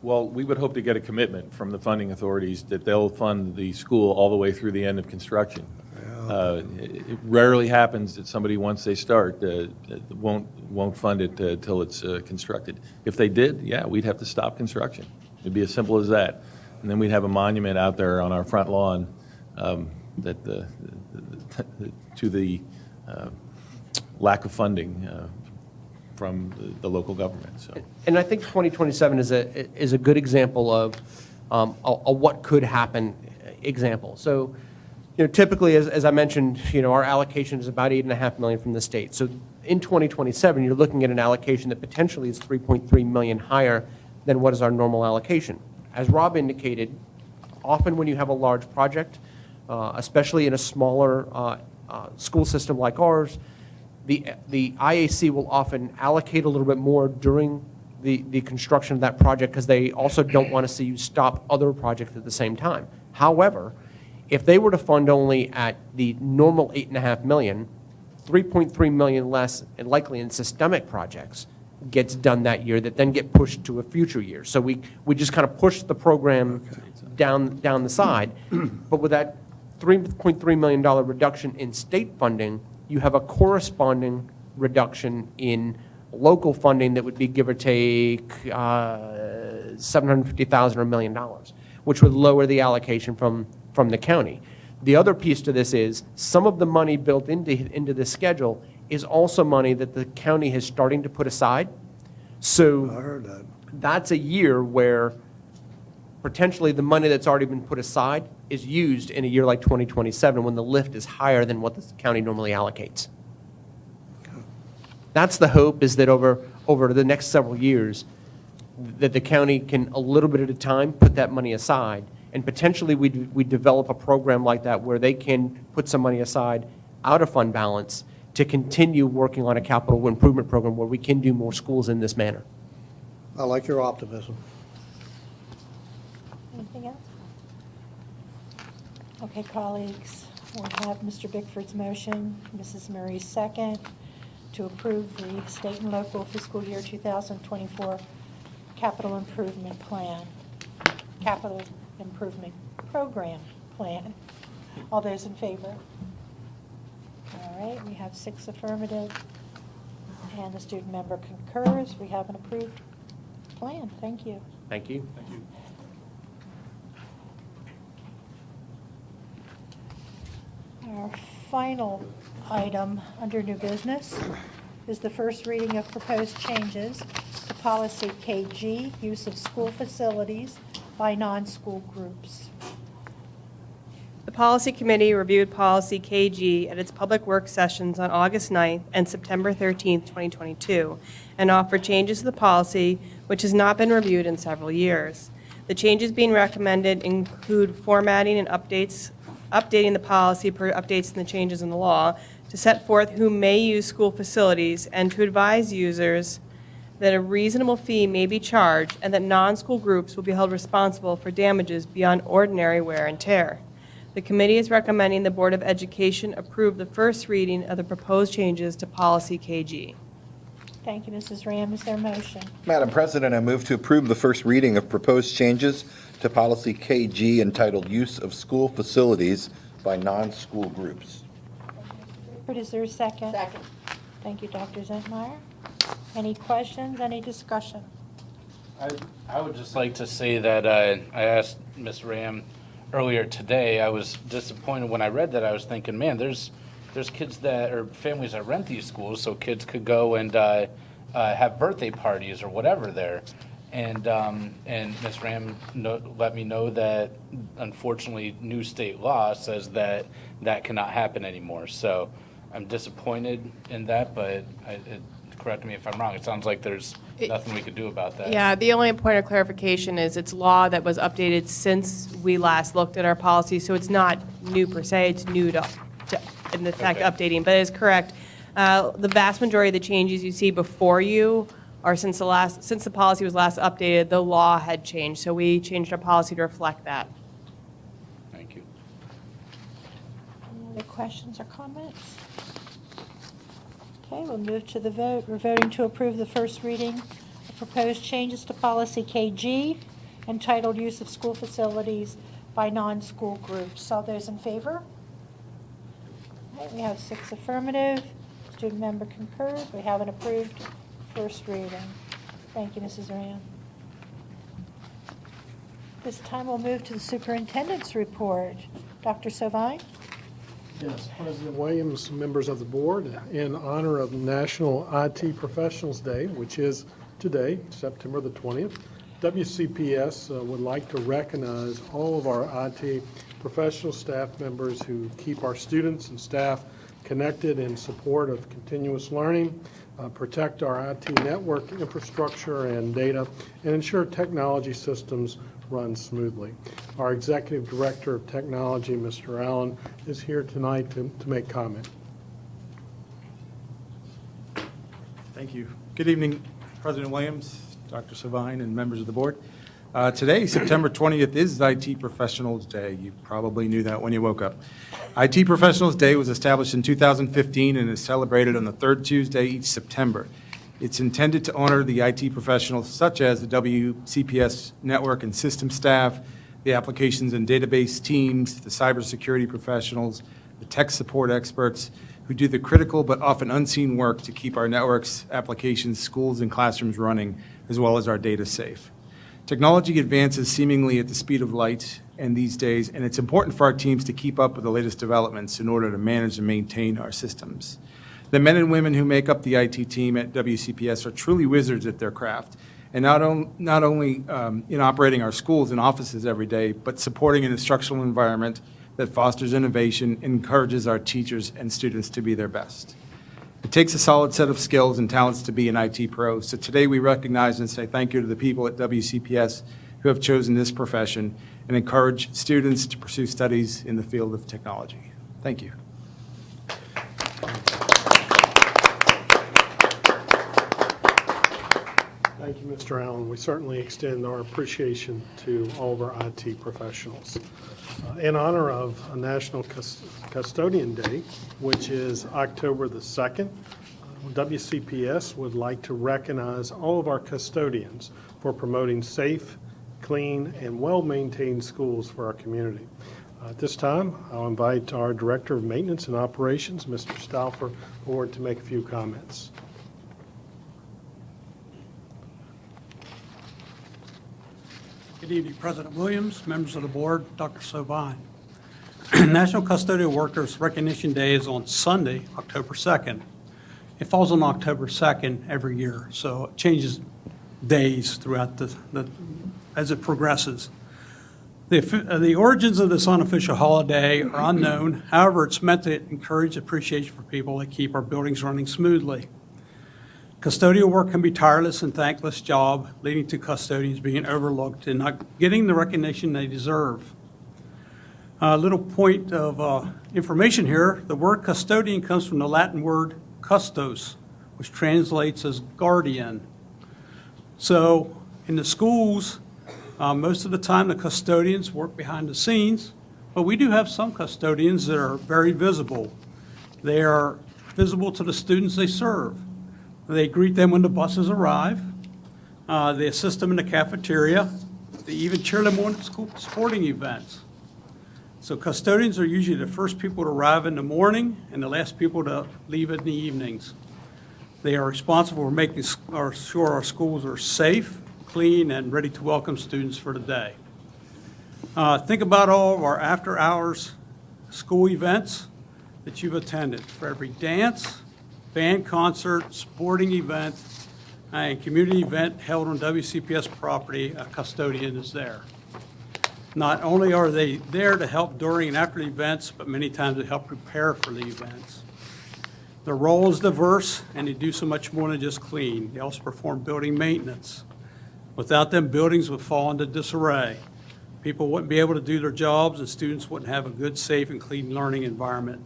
Well, we would hope to get a commitment from the funding authorities that they'll fund the school all the way through the end of construction. It rarely happens that somebody, once they start, won't fund it till it's constructed. If they did, yeah, we'd have to stop construction. It'd be as simple as that. And then we'd have a monument out there on our front lawn to the lack of funding from the local government. So. And I think 2027 is a good example of a what could happen example. So, you know, typically, as I mentioned, you know, our allocation is about $8.5 million from the state. So in 2027, you're looking at an allocation that potentially is $3.3 million higher than what is our normal allocation. As Rob indicated, often when you have a large project, especially in a smaller school system like ours, the IAC will often allocate a little bit more during the construction of that project because they also don't want to see you stop other projects at the same time. However, if they were to fund only at the normal $8.5 million, $3.3 million less, and likely in systemic projects, gets done that year that then get pushed to a future year. So we just kind of push the program down the side. But with that $3.3 million reduction in state funding, you have a corresponding reduction in local funding that would be, give or take, $750,000 or $1 million, which would lower the allocation from the county. The other piece to this is some of the money built into this schedule is also money that the county is starting to put aside. So I heard that. that's a year where potentially the money that's already been put aside is used in a year like 2027 when the lift is higher than what the county normally allocates. That's the hope, is that over the next several years, that the county can, a little bit at a time, put that money aside. And potentially we develop a program like that where they can put some money aside out of fund balance to continue working on a capital improvement program where we can do more schools in this manner. I like your optimism. Anything else? Okay, colleagues, we'll have Mr. Bickford's motion, Mrs. Murray's second, to approve the state and local fiscal year 2024 capital improvement plan, capital improvement program plan. All those in favor? All right, we have 6 affirmative, and the student member concurs. We have an approved plan. Thank you. Thank you. Thank you. Our final item under new business is the first reading of proposed changes to policy KG, use of school facilities by non-school groups. The Policy Committee reviewed Policy KG at its Public Works sessions on August 9th and September 13th, 2022, and offered changes to the policy which has not been reviewed in several years. The changes being recommended include formatting and updates updating the policy per updates and the changes in the law, to set forth who may use school facilities, and to advise users that a reasonable fee may be charged and that non-school groups will be held responsible for damages beyond ordinary wear and tear. The committee is recommending the Board of Education approve the first reading of the proposed changes to policy KG. Thank you, Mrs. Ram. Is there a motion? Madam President, I move to approve the first reading of proposed changes to policy KG entitled Use of School Facilities by Non-School Groups. Is there a second? Second. Thank you, Dr. Zentmeyer. Any questions, any discussion? I would just like to say that I asked Ms. Ram earlier today, I was disappointed when I read that. I was thinking, man, there's kids that, or families that rent these schools so kids could go and have birthday parties or whatever there. And Ms. Ram let me know that unfortunately new state law says that that cannot happen anymore. So I'm disappointed in that, but correct me if I'm wrong. It sounds like there's nothing we could do about that. Yeah, the only point of clarification is it's law that was updated since we last looked at our policy, so it's not new per se, it's new to in the fact updating, but it is correct. The vast majority of the changes you see before you are since the policy was last updated, the law had changed, so we changed our policy to reflect that. Thank you. Any other questions or comments? Okay, we'll move to the vote. We're voting to approve the first reading of proposed changes to policy KG entitled Use of School Facilities by Non-School Groups. All those in favor? Okay, we have 6 affirmative. Student member concurs. We have an approved first reading. Thank you, Mrs. Rand. This time we'll move to the Superintendent's Report. Dr. Sovine? Yes, President Williams, members of the board, in honor of National IT Professionals Day, which is today, September the 20th, WCPS would like to recognize all of our IT professional staff members who keep our students and staff connected in support of continuous learning, protect our IT network infrastructure and data, and ensure technology systems run smoothly. Our Executive Director of Technology, Mr. Allen, is here tonight to make comment. Thank you. Good evening, President Williams, Dr. Sovine, and members of the board. Today, September 20th, is IT Professionals Day. You probably knew that when you woke up. IT Professionals Day was established in 2015 and is celebrated on the third Tuesday each September. It's intended to honor the IT professionals such as the WCPS network and system staff, the applications and database teams, the cybersecurity professionals, the tech support experts who do the critical but often unseen work to keep our networks, applications, schools, and classrooms running, as well as our data safe. Technology advances seemingly at the speed of light in these days, and it's important for our teams to keep up with the latest developments in order to manage and maintain our systems. The men and women who make up the IT team at WCPS are truly wizards at their craft, and not only in operating our schools and offices every day, but supporting an instructional environment that fosters innovation and encourages our teachers and students to be their best. It takes a solid set of skills and talents to be an IT pro, so today we recognize and say thank you to the people at WCPS who have chosen this profession and encourage students to pursue studies in the field of technology. Thank you. Thank you, Mr. Allen. We certainly extend our appreciation to all of our IT professionals. In honor of a National Custodian Day, which is October the 2nd, WCPS would like to recognize all of our custodians for promoting safe, clean, and well-maintained schools for our community. At this time, I'll invite our Director of Maintenance and Operations, Mr. Stauffer, forward to make a few comments. Good evening, President Williams, members of the board, Dr. Sovine. National Custodial Workers Recognition Day is on Sunday, October 2nd. It falls on October 2nd every year, so it changes days throughout as it progresses. The origins of this unofficial holiday are unknown. However, it's meant to encourage appreciation for people that keep our buildings running smoothly. Custodial work can be a tireless and thankless job, leading to custodians being overlooked and not getting the recognition they deserve. A little point of information here. The word custodian comes from the Latin word custos, which translates as guardian. So in the schools, most of the time the custodians work behind the scenes, but we do have some custodians that are very visible. They are visible to the students they serve. They greet them when the buses arrive. They assist them in the cafeteria. They even cheer them on at school sporting events. So custodians are usually the first people to arrive in the morning and the last people to leave in the evenings. They are responsible for making sure our schools are safe, clean, and ready to welcome students for the day. Think about all of our after-hours school events that you've attended. For every dance, band concert, sporting event, and community event held on WCPS property, a custodian is there. Not only are they there to help during and after the events, but many times they help prepare for the events. Their role is diverse, and they do so much more than just clean. They also perform building maintenance. Without them, buildings would fall into disarray. People wouldn't be able to do their jobs, and students wouldn't have a good, safe, and clean learning environment.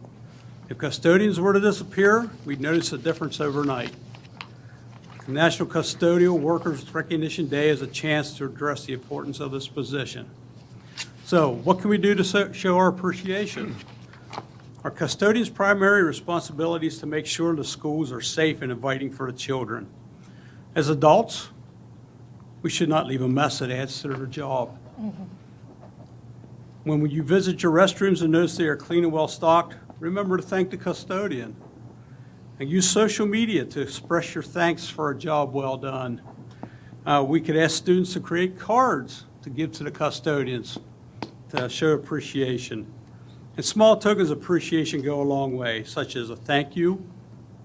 If custodians were to disappear, we'd notice a difference overnight. The National Custodial Workers Recognition Day is a chance to address the importance of this position. So what can we do to show our appreciation? Our custodians' primary responsibility is to make sure the schools are safe and inviting for the children. As adults, we should not leave a mess that adds to their job. When you visit your restrooms and notice they are clean and well-stocked, remember to thank the custodian. And use social media to express your thanks for a job well done. We could ask students to create cards to give to the custodians to show appreciation. And small tokens of appreciation go a long way, such as a thank you,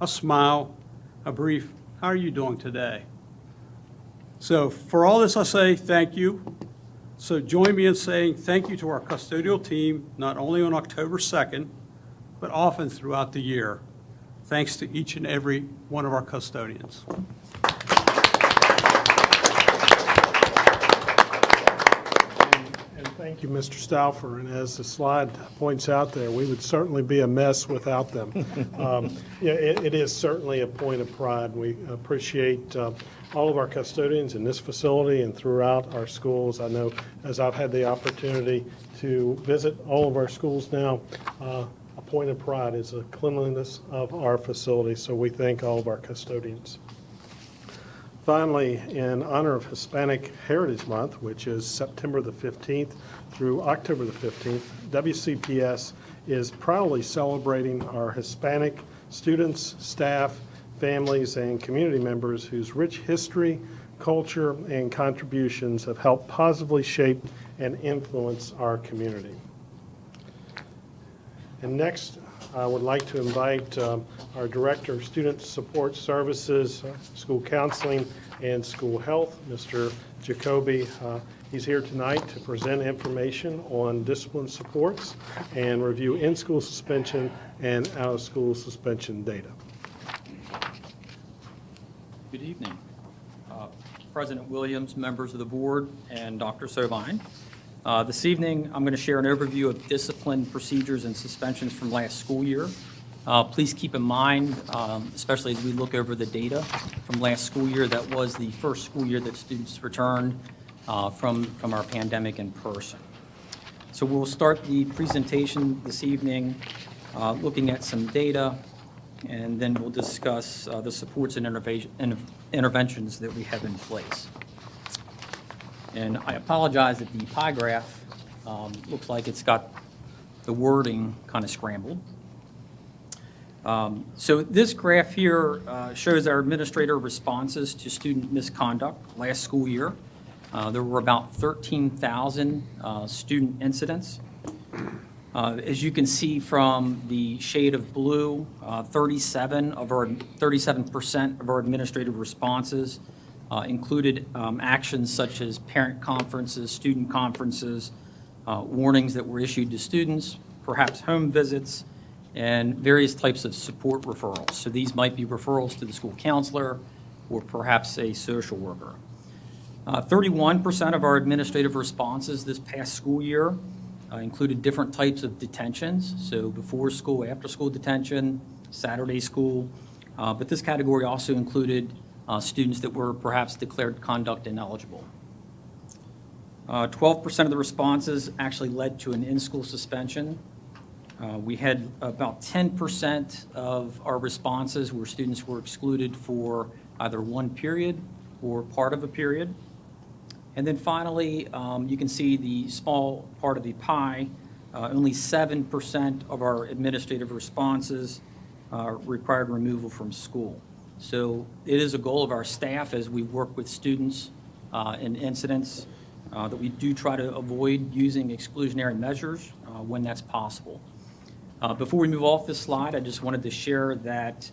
a smile, a brief, how are you doing today? So for all this, I say thank you. So join me in saying thank you to our custodial team, not only on October 2nd, but often throughout the year. Thanks to each and every one of our custodians. And thank you, Mr. Stauffer. And as the slide points out there, we would certainly be a mess without them. It is certainly a point of pride. We appreciate all of our custodians in this facility and throughout our schools. I know as I've had the opportunity to visit all of our schools now, a point of pride is the cleanliness of our facilities, so we thank all of our custodians. Finally, in honor of Hispanic Heritage Month, which is September the 15th through October the 15th, WCPS is proudly celebrating our Hispanic students, staff, families, and community members whose rich history, culture, and contributions have helped positively shape and influence our community. And next, I would like to invite our Director of Student Support Services, School Counseling, and School Health, Mr. Jacoby. He's here tonight to present information on discipline supports and review in-school suspension and out-of-school suspension data. Good evening. President Williams, members of the board, and Dr. Sovine. This evening, I'm going to share an overview of discipline procedures and suspensions from last school year. Please keep in mind, especially as we look over the data from last school year, that was the first school year that students returned from our pandemic in person. So we'll start the presentation this evening looking at some data, and then we'll discuss the supports and interventions that we have in place. And I apologize that the pie graph looks like it's got the wording kind of scrambled. So this graph here shows our administrator responses to student misconduct last school year. There were about 13,000 student incidents. As you can see from the shade of blue, 37% of our administrative responses included actions such as parent conferences, student conferences, warnings that were issued to students, perhaps home visits, and various types of support referrals. So these might be referrals to the school counselor or perhaps a social worker. 31% of our administrative responses this past school year included different types of detentions, so before school, after school detention, Saturday school, but this category also included students that were perhaps declared conduct ineligible. 12% of the responses actually led to an in-school suspension. We had about 10% of our responses where students were excluded for either one period or part of a period. And then finally, you can see the small part of the pie, only 7% of our administrative responses required removal from school. So it is a goal of our staff as we work with students in incidents that we do try to avoid using exclusionary measures when that's possible. Before we move off this slide, I just wanted to share that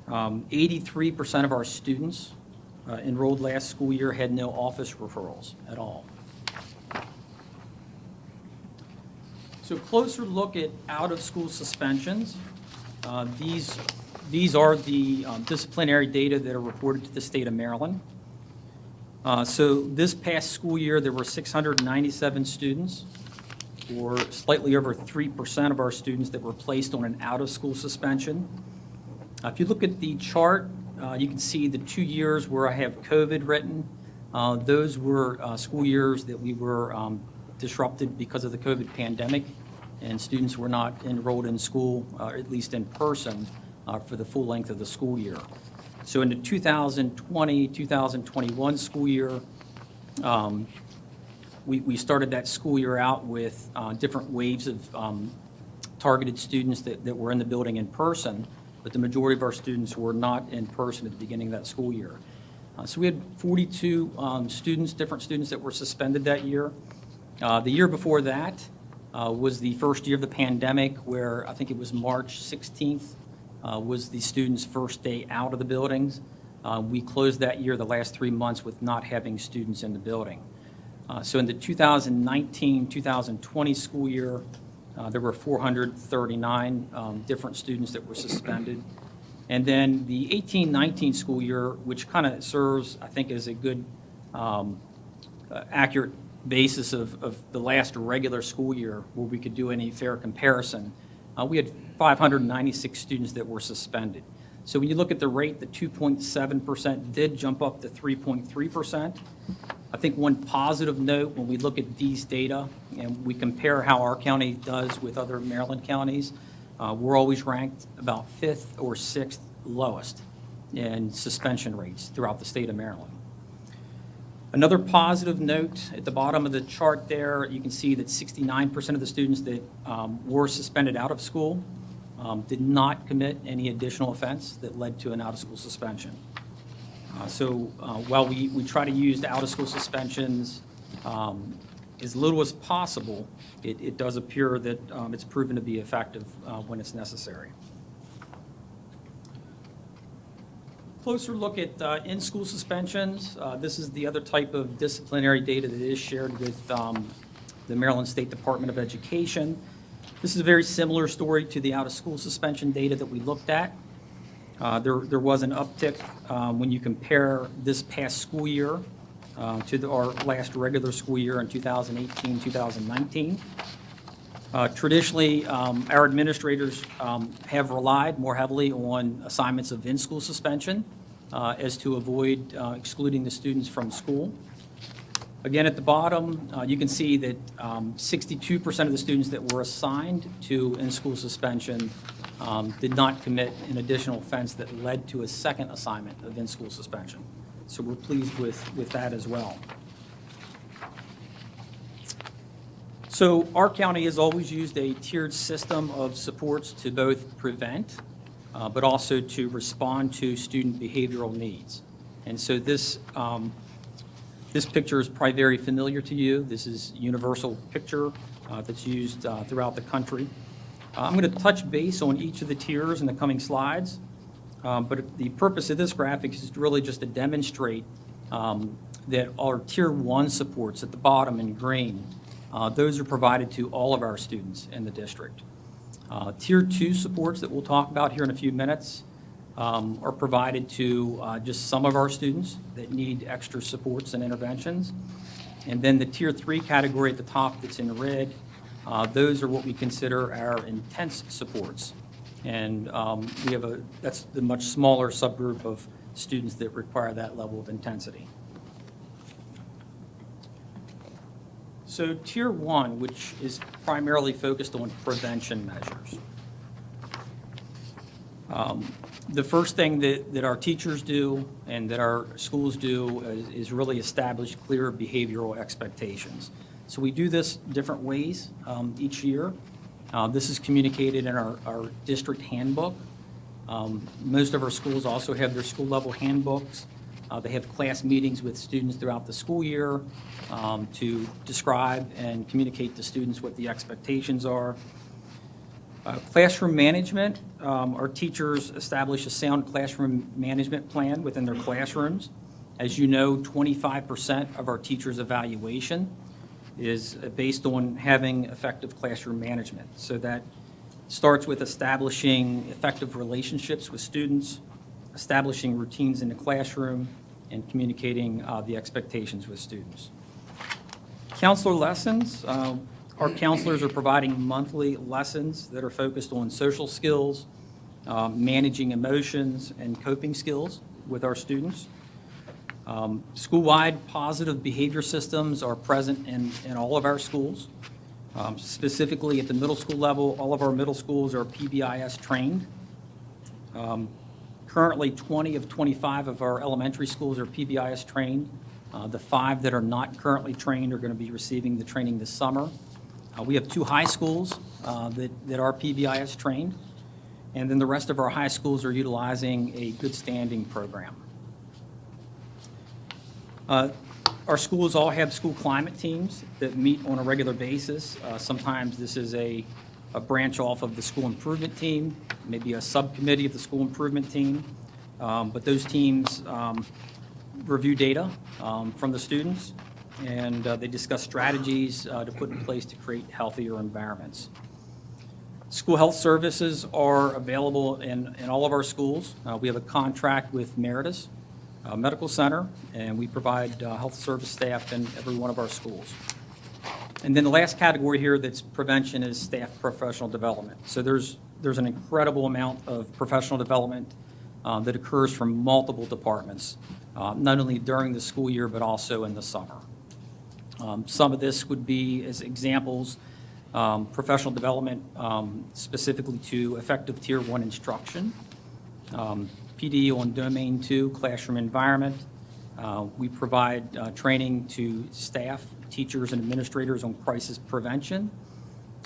83% of our students enrolled last school year had no office referrals at all. So closer look at out-of-school suspensions. These are the disciplinary data that are reported to the state of Maryland. So this past school year, there were 697 students, or slightly over 3% of our students that were placed on an out-of-school suspension. If you look at the chart, you can see the 2 years where I have COVID written. Those were school years that we were disrupted because of the COVID pandemic, and students were not enrolled in school, at least in person, for the full length of the school year. So in the 2020-2021 school year, we started that school year out with different waves of targeted students that were in the building in person, but the majority of our students were not in person at the beginning of that school year. So we had 42 different students that were suspended that year. The year before that was the first year of the pandemic, where I think it was March 16th was the students' first day out of the buildings. We closed that year, the last 3 months, with not having students in the building. So in the 2019-2020 school year, there were 439 different students that were suspended. And then the 18-19 school year, which kind of serves, I think, as a good, accurate basis of the last regular school year where we could do any fair comparison, we had 596 students that were suspended. So when you look at the rate, the 2.7% did jump up to 3.3%. I think one positive note when we look at these data and we compare how our county does with other Maryland counties, we're always ranked about 5th or 6th lowest in suspension rates throughout the state of Maryland. Another positive note, at the bottom of the chart there, you can see that 69% of the students that were suspended out of school did not commit any additional offense that led to an out-of-school suspension. So while we try to use the out-of-school suspensions as little as possible, it does appear that it's proven to be effective when it's necessary. Closer look at in-school suspensions. This is the other type of disciplinary data that is shared with the Maryland State Department of Education. This is a very similar story to the out-of-school suspension data that we looked at. There was an uptick when you compare this past school year to our last regular school year in 2018-2019. Traditionally, our administrators have relied more heavily on assignments of in-school suspension as to avoid excluding the students from school. Again, at the bottom, you can see that 62% of the students that were assigned to in-school suspension did not commit an additional offense that led to a second assignment of in-school suspension. So we're pleased with that as well. So our county has always used a tiered system of supports to both prevent, but also to respond to student behavioral needs. And so this picture is probably very familiar to you. This is a universal picture that's used throughout the country. I'm going to touch base on each of the tiers in the coming slides, but the purpose of this graphic is really just to demonstrate that our Tier 1 supports at the bottom in green, those are provided to all of our students in the district. Tier 2 supports that we'll talk about here in a few minutes are provided to just some of our students that need extra supports and interventions. And then the Tier 3 category at the top that's in red Those are what we consider our intense supports. And that's the much smaller subgroup of students that require that level of intensity. So Tier 1, which is primarily focused on prevention measures. The first thing that our teachers do and that our schools do is really establish clear behavioral expectations. So we do this different ways each year. This is communicated in our district handbook. Most of our schools also have their school-level handbooks. They have class meetings with students throughout the school year to describe and communicate to students what the expectations are. Classroom management, our teachers establish a sound classroom management plan within their classrooms. As you know, 25% of our teachers' evaluation is based on having effective classroom management. So that starts with establishing effective relationships with students, establishing routines in the classroom, and communicating the expectations with students. Counselor lessons. Our counselors are providing monthly lessons that are focused on social skills, managing emotions, and coping skills with our students. School-wide positive behavior systems are present in all of our schools. Specifically at the middle school level, all of our middle schools are PBIS trained. Currently, 20 of 25 of our elementary schools are PBIS trained. The 5 that are not currently trained are going to be receiving the training this summer. We have 2 high schools that are PBIS trained, and then the rest of our high schools are utilizing a good standing program. Our schools all have school climate teams that meet on a regular basis. Sometimes this is a branch off of the school improvement team, maybe a subcommittee of the school improvement team, but those teams review data from the students, and they discuss strategies to put in place to create healthier environments. School health services are available in all of our schools. We have a contract with Meritus Medical Center, and we provide health service staff in every one of our schools. And then the last category here that's prevention is staff professional development. So there's an incredible amount of professional development that occurs from multiple departments, not only during the school year, but also in the summer. Some of this would be, as examples, professional development specifically to effective Tier 1 instruction, PD on Domain 2, classroom environment. We provide training to staff, teachers, and administrators on crisis prevention,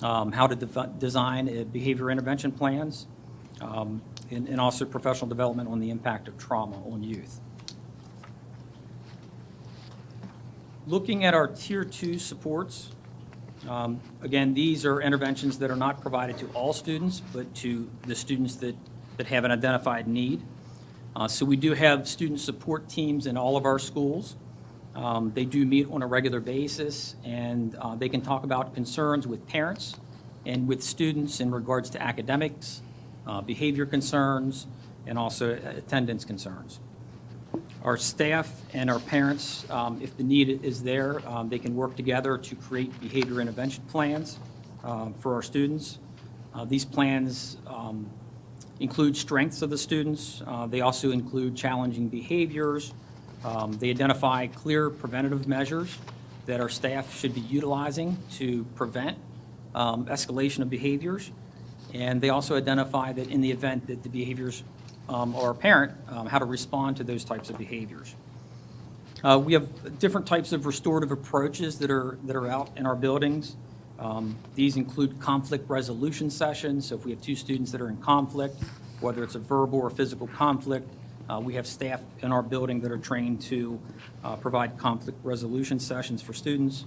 how to design behavior intervention plans, and also professional development on the impact of trauma on youth. Looking at our Tier 2 supports, again, these are interventions that are not provided to all students, but to the students that have an identified need. So we do have student support teams in all of our schools. They do meet on a regular basis, and they can talk about concerns with parents and with students in regards to academics, behavior concerns, and also attendance concerns. Our staff and our parents, if the need is there, they can work together to create behavior intervention plans for our students. These plans include strengths of the students. They also include challenging behaviors. They identify clear preventative measures that our staff should be utilizing to prevent escalation of behaviors. And they also identify that in the event that the behaviors are apparent, how to respond to those types of behaviors. We have different types of restorative approaches that are out in our buildings. These include conflict resolution sessions. So if we have 2 students that are in conflict, whether it's a verbal or physical conflict, we have staff in our building that are trained to provide conflict resolution sessions for students.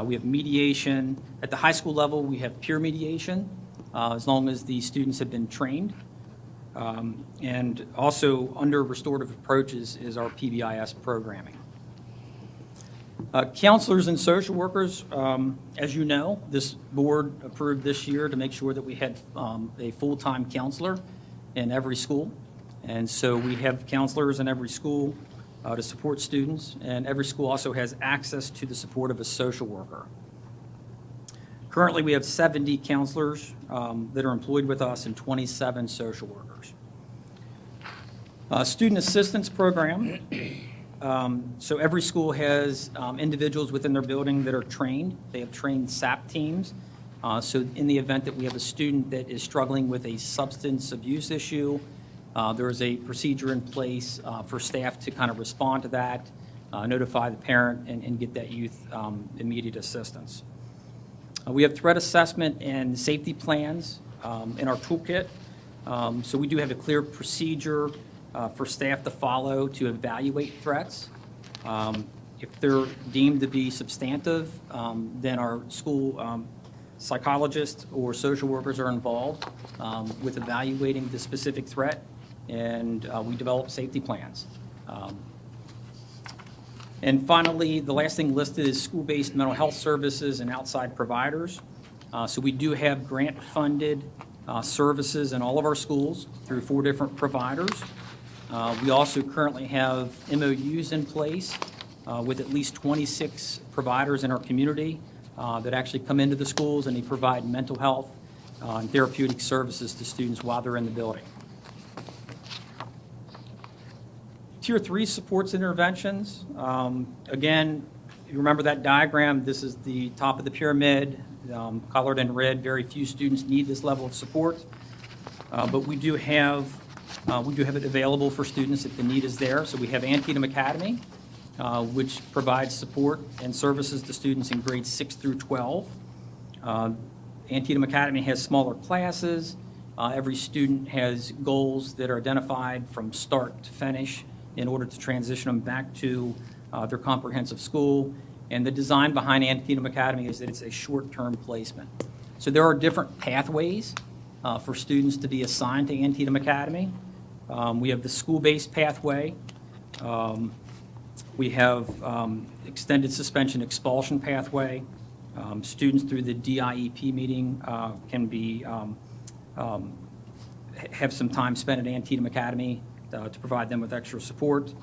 We have mediation. At the high school level, we have peer mediation, as long as the students have been trained. And also under restorative approaches is our PBIS programming. Counselors and social workers, as you know, this board approved this year to make sure that we had a full-time counselor in every school. And so we have counselors in every school to support students, and every school also has access to the support of a social worker. Currently, we have 70 counselors that are employed with us and 27 social workers. Student assistance program. So every school has individuals within their building that are trained. They have trained SAP teams. So in the event that we have a student that is struggling with a substance abuse issue, there is a procedure in place for staff to kind of respond to that, notify the parent, and get that youth immediate assistance. We have threat assessment and safety plans in our toolkit. So we do have a clear procedure for staff to follow to evaluate threats. If they're deemed to be substantive, then our school psychologists or social workers are involved with evaluating the specific threat, and we develop safety plans. And finally, the last thing listed is school-based mental health services and outside providers. So we do have grant-funded services in all of our schools through 4 different providers. We also currently have MOUs in place with at least 26 providers in our community that actually come into the schools, and they provide mental health and therapeutic services to students while they're in the building. Tier 3 supports interventions. Again, you remember that diagram, this is the top of the pyramid, colored in red. Very few students need this level of support, but we do have it available for students if the need is there. So we have Antietam Academy, which provides support and services to students in grades 6 through 12. Antietam Academy has smaller classes. Every student has goals that are identified from start to finish in order to transition them back to their comprehensive school. And the design behind Antietam Academy is that it's a short-term placement. So there are different pathways for students to be assigned to Antietam Academy. We have the school-based pathway. We have extended suspension expulsion pathway. Students through the DIEP meeting can be have some time spent at Antietam Academy to provide them with extra support.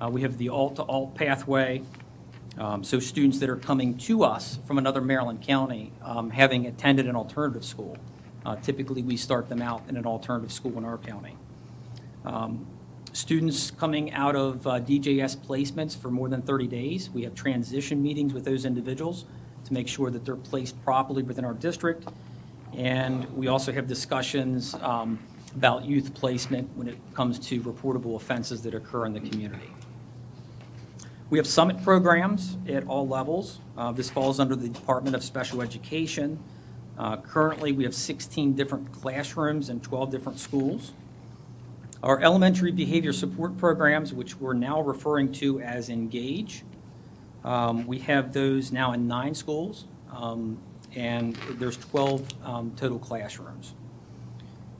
We have the alt-to-alt pathway. So students that are coming to us from another Maryland county having attended an alternative school. Typically, we start them out in an alternative school in our county. Students coming out of DJS placements for more than 30 days, we have transition meetings with those individuals to make sure that they're placed properly within our district. And we also have discussions about youth placement when it comes to reportable offenses that occur in the community. We have summit programs at all levels. This falls under the Department of Special Education. Currently, we have 16 different classrooms in 12 different schools. Our elementary behavior support programs, which we're now referring to as Engage, we have those now in 9 schools, and there's 12 total classrooms.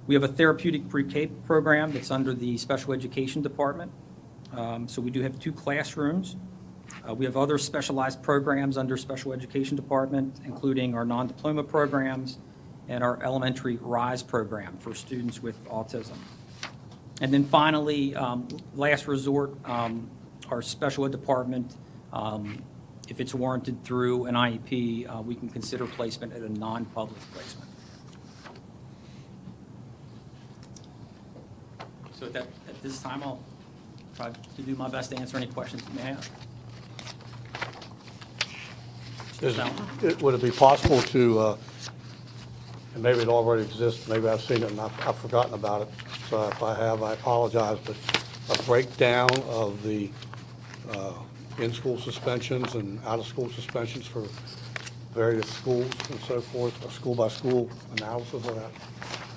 We have a therapeutic pre-K program that's under the Special Education Department. So we do have 2 classrooms. We have other specialized programs under Special Education Department, including our non-diploma programs and our elementary RISE program for students with autism. And then finally, last resort, our special ed department, if it's warranted through an IEP, we can consider placement at a non-public placement. So at this time, I'll try to do my best to answer any questions you may have. Would it be possible to, and maybe it already exists, maybe I've seen it and I've forgotten about it, so if I have, I apologize, but a breakdown of the in-school suspensions and out-of-school suspensions for various schools and so forth, a school-by-school analysis of that?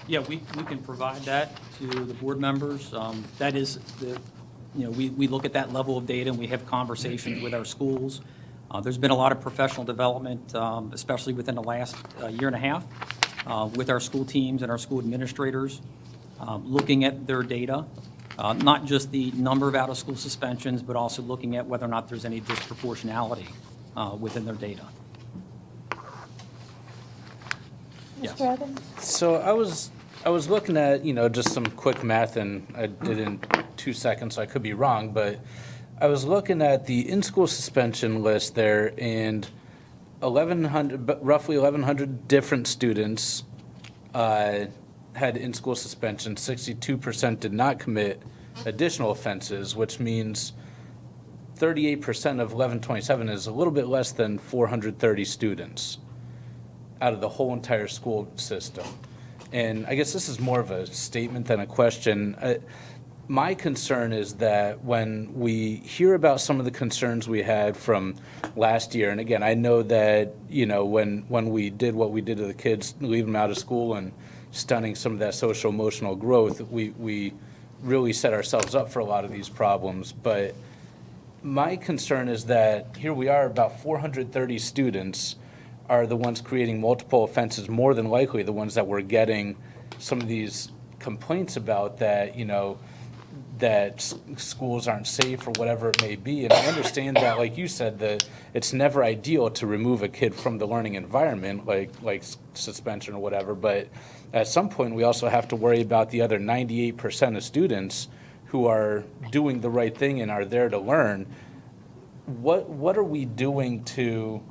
Yeah, we can provide that to the board members. That is, we look at that level of data and we have conversations with our schools. There's been a lot of professional development, especially within the last year and a half, with our school teams and our school administrators, looking at their data, not just the number of out-of-school suspensions, but also looking at whether or not there's any disproportionality within their data. Yes. Mr. Evans? So I was looking at, just some quick math, and I did it in 2 seconds, so I could be wrong, but I was looking at the in-school suspension list there, and roughly 1,100 different students had in-school suspension. 62% did not commit additional offenses, which means 38% of 1127 is a little bit less than 430 students out of the whole entire school system. And I guess this is more of a statement than a question. My concern is that when we hear about some of the concerns we had from last year, and again, I know that, when we did what we did to the kids, leaving them out of school and stunning some of that social emotional growth, we really set ourselves up for a lot of these problems. But my concern is that here we are, about 430 students are the ones creating multiple offenses, more than likely the ones that we're getting some of these complaints about, that, that schools aren't safe or whatever it may be. And I understand that, like you said, that it's never ideal to remove a kid from the learning environment, like suspension or whatever. But at some point, we also have to worry about the other 98% of students who are doing the right thing and are there to learn. What are we doing to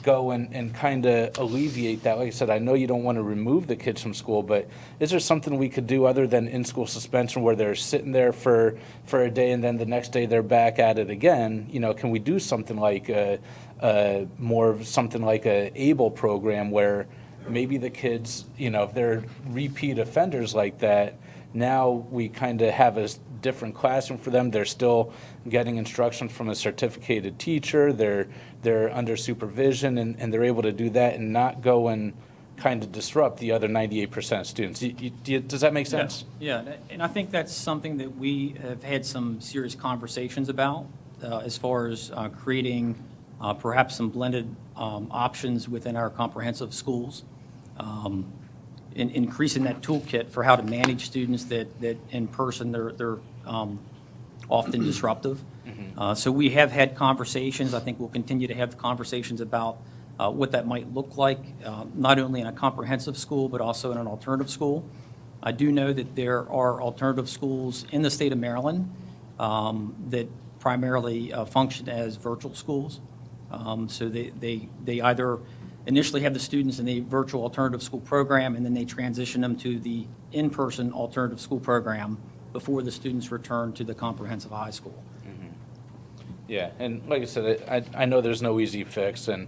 go and kind of alleviate that? Like I said, I know you don't want to remove the kids from school, but is there something we could do other than in-school suspension, where they're sitting there for a day and then the next day they're back at it again? Can we do something like more of something like a ABLE program, where maybe the kids, if they're repeat offenders like that, now we kind of have a different classroom for them. They're still getting instruction from a certificated teacher. They're under supervision, and they're able to do that and not go and kind of disrupt the other 98% of students. Does that make sense? Yeah, and I think that's something that we have had some serious conversations about, as far as creating perhaps some blended options within our comprehensive schools. Increasing that toolkit for how to manage students that in person they're often disruptive. So we have had conversations. I think we'll continue to have conversations about what that might look like, not only in a comprehensive school, but also in an alternative school. I do know that there are alternative schools in the state of Maryland that primarily function as virtual schools. So they either initially have the students in the virtual alternative school program, and then they transition them to the in-person alternative school program before the students return to the comprehensive high school. Yeah, and like I said, I know there's no easy fix, and,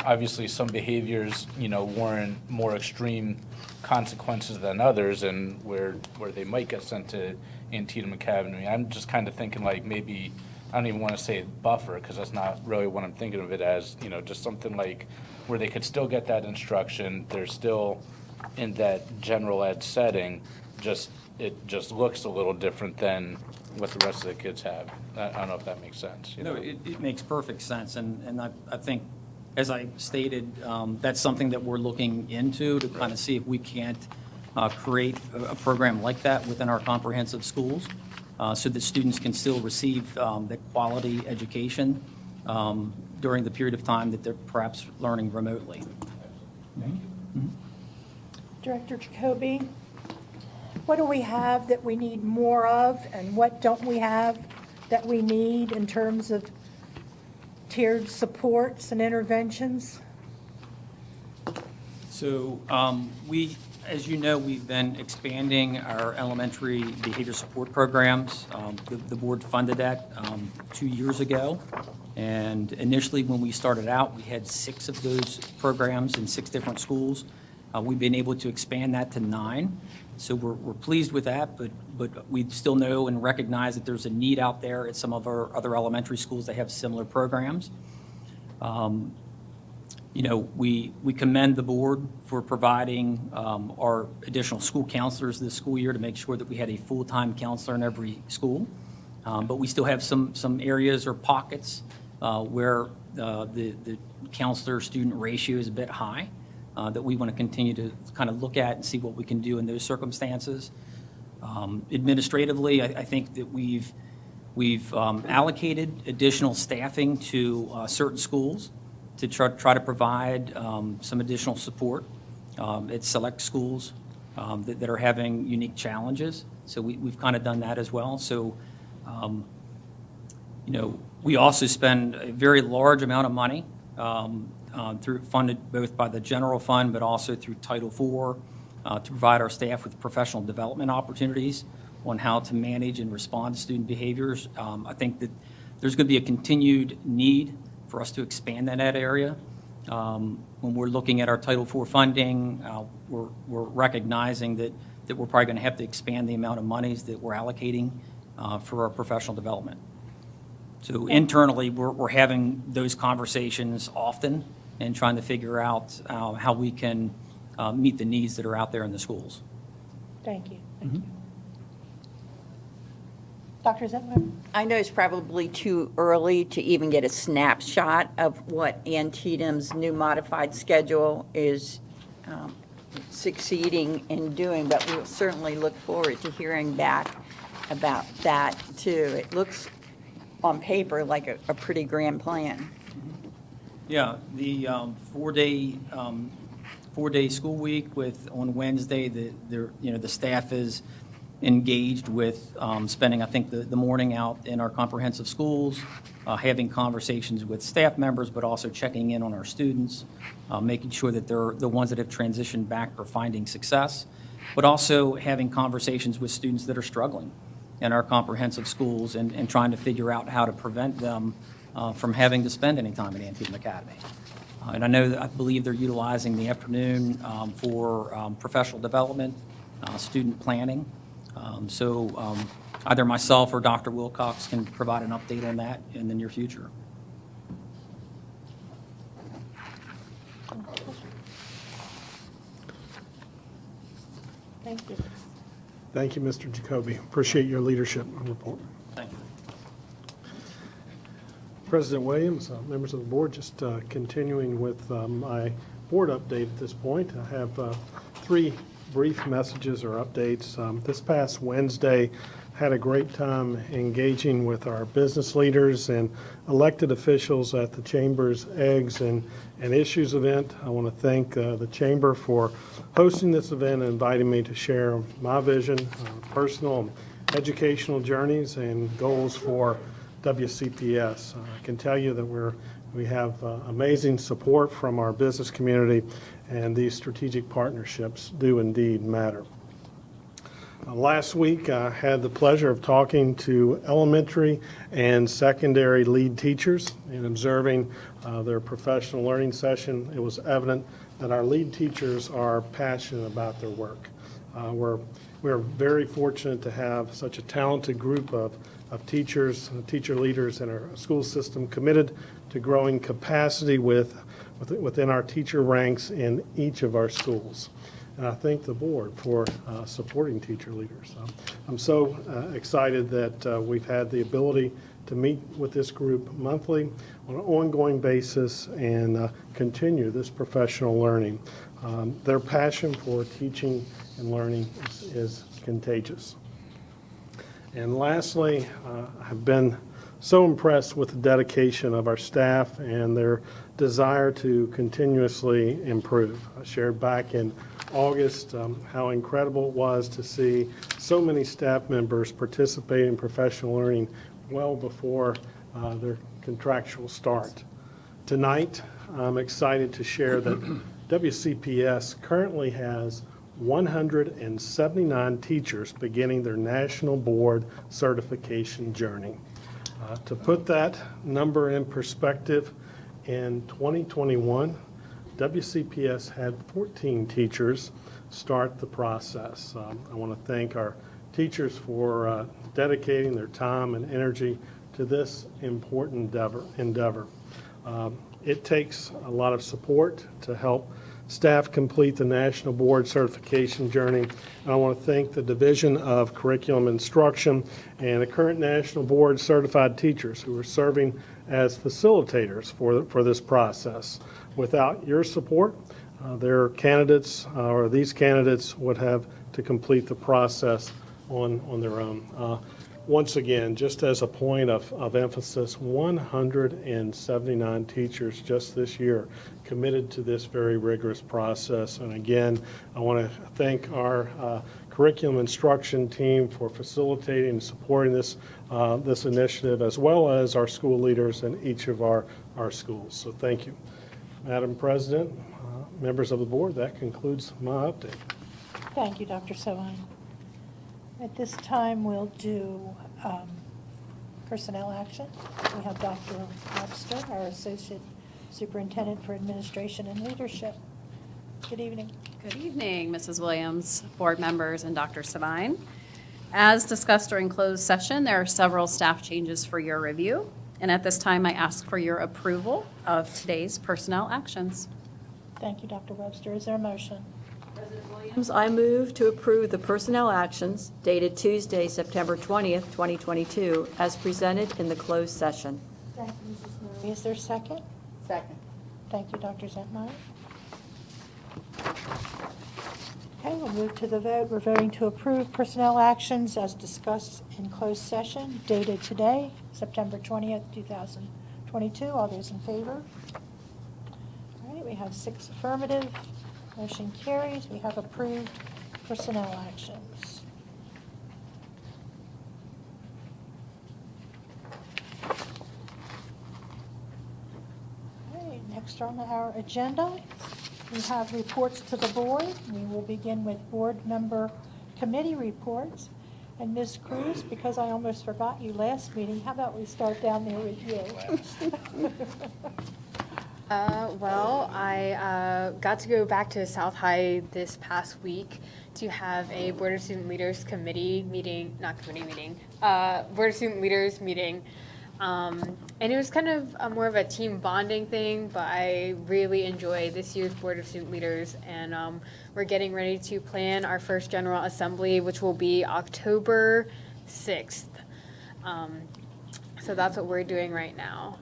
obviously some behaviors, warrant more extreme consequences than others, and where they might get sent to Antietam Academy. I'm just kind of thinking like maybe, I don't even want to say buffer, because that's not really what I'm thinking of it as, just something like where they could still get that instruction, they're still in that general ed setting, it just looks a little different than what the rest of the kids have. I don't know if that makes sense. No, it makes perfect sense, and I think, as I stated, that's something that we're looking into to kind of see if we can't create a program like that within our comprehensive schools, so that students can still receive the quality education during the period of time that they're perhaps learning remotely. Director Jacoby, what do we have that we need more of, and what don't we have that we need in terms of tiered supports and interventions? So as you know, we've been expanding our elementary behavior support programs. The board funded that 2 years ago. And initially, when we started out, we had 6 of those programs in 6 different schools. We've been able to expand that to 9. So we're pleased with that, but we still know and recognize that there's a need out there at some of our other elementary schools that have similar programs. We commend the board for providing our additional school counselors this school year to make sure that we had a full-time counselor in every school. But we still have some areas or pockets where the counselor-student ratio is a bit high, that we want to continue to kind of look at and see what we can do in those circumstances. Administratively, I think that we've allocated additional staffing to certain schools to try to provide some additional support at select schools that are having unique challenges. So we've kind of done that as well. So, we also spend a very large amount of money funded both by the general fund, but also through Title IV, to provide our staff with professional development opportunities on how to manage and respond to student behaviors. I think that there's going to be a continued need for us to expand in that area. When we're looking at our Title IV funding, we're recognizing that we're probably going to have to expand the amount of monies that we're allocating for our professional development. So internally, we're having those conversations often and trying to figure out how we can meet the needs that are out there in the schools. Thank you. Thank you. Dr. Zentler? I know it's probably too early to even get a snapshot of what Antietam's new modified schedule is succeeding in doing, but we'll certainly look forward to hearing back about that, too. It looks on paper like a pretty grand plan. Yeah, the four-day school week with, on Wednesday, the staff is engaged with spending, I think, the morning out in our comprehensive schools, having conversations with staff members, but also checking in on our students, making sure that they're the ones that have transitioned back are finding success, but also having conversations with students that are struggling in our comprehensive schools and trying to figure out how to prevent them from having to spend any time at Antietam Academy. And I believe they're utilizing the afternoon for professional development, student planning. So either myself or Dr. Wilcox can provide an update on that in the near future. Thank you. Thank you, Mr. Jacoby. Appreciate your leadership and report. Thank you. President Williams, members of the board, just continuing with my board update at this point. I have three brief messages or updates. This past Wednesday, had a great time engaging with our business leaders and elected officials at the Chamber's Eggs and Issues event. I want to thank the Chamber for hosting this event and inviting me to share my vision, personal and educational journeys and goals for WCPS. I can tell you that we have amazing support from our business community, and these strategic partnerships do indeed matter. Last week, I had the pleasure of talking to elementary and secondary lead teachers and observing their professional learning session. It was evident that our lead teachers are passionate about their work. We're very fortunate to have such a talented group of teachers, teacher leaders in our school system committed to growing capacity within our teacher ranks in each of our schools. And I thank the board for supporting teacher leaders. I'm so excited that we've had the ability to meet with this group monthly on an ongoing basis and continue this professional learning. Their passion for teaching and learning is contagious. And lastly, I've been so impressed with the dedication of our staff and their desire to continuously improve. I shared back in August how incredible it was to see so many staff members participate in professional learning well before their contractual start. Tonight, I'm excited to share that WCPS currently has 179 teachers beginning their national board certification journey. To put that number in perspective, in 2021, WCPS had 14 teachers start the process. I want to thank our teachers for dedicating their time and energy to this important endeavor. It takes a lot of support to help staff complete the National Board Certification Journey. And I want to thank the Division of Curriculum Instruction and the current National Board Certified teachers who are serving as facilitators for this process. Without your support, their candidates or these candidates would have to complete the process on their own. Once again, just as a point of emphasis, 179 teachers just this year committed to this very rigorous process. And again, I want to thank our curriculum instruction team for facilitating and supporting this initiative, as well as our school leaders in each of our our schools. So thank you. Madam President, members of the board, that concludes my update. Thank you, Dr. Sovine. At this time, we'll do personnel action. We have Dr. Webster, our Associate Superintendent for Administration and Leadership. Good evening. Good evening, Mrs. Williams, board members, and Dr. Sovine. As discussed during closed session, there are several staff changes for your review. And at this time, I ask for your approval of today's personnel actions. Thank you, Dr. Webster. Is there a motion? I move to approve the personnel actions dated Tuesday, September 20th, 2022, as presented in the closed session. Thank you, Mrs. Murray. Is there a second? Second. Thank you, Dr. Zentmeyer. Okay, we'll move to the vote. We're voting to approve personnel actions as discussed in closed session dated today, September 20th, 2022. All those in favor? All right, we have 6 affirmative. Motion carries. We have approved personnel actions. All right, next on our agenda, we have reports to the board. We will begin with board member committee reports. And Ms. Cruz, because I almost forgot you last meeting, how about we start down there with you? Well, I got to go back to South High this past week to have a Board of Student Leaders committee meeting, Board of Student Leaders meeting. And it was kind of more of a team bonding thing, but I really enjoyed this year's Board of Student Leaders. And we're getting ready to plan our first General Assembly, which will be October 6th. So that's what we're doing right now.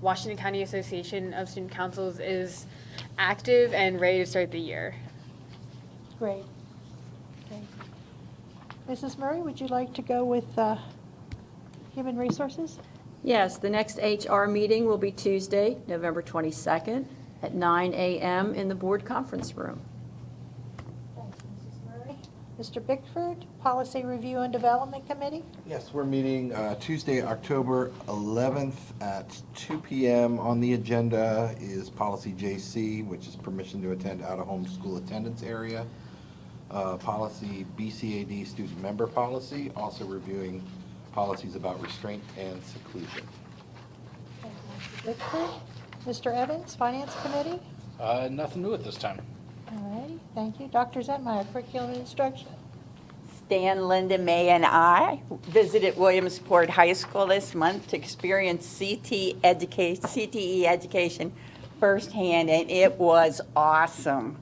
Washington County Association of Student Councils is active and ready to start the year. Great. Okay. Mrs. Murray, would you like to go with Human Resources? Yes, the next HR meeting will be Tuesday, November 22nd at 9 a.m. in the board conference room. Thank you, Mrs. Murray. Mr. Bickford, Policy Review and Development Committee? Yes, we're meeting Tuesday, October 11th at 2 p.m. On the agenda is Policy JC, which is permission to attend out-of-home school attendance area. Policy BCAD, student member policy, also reviewing policies about restraint and seclusion. Thank you, Mr. Bickford. Mr. Evans, Finance Committee? Nothing new at this time. All righty, thank you. Dr. Zentmeyer, Curriculum and Instruction. Stan, Linda, May, and I visited Williamsport High School this month to experience CTE education firsthand, and it was awesome.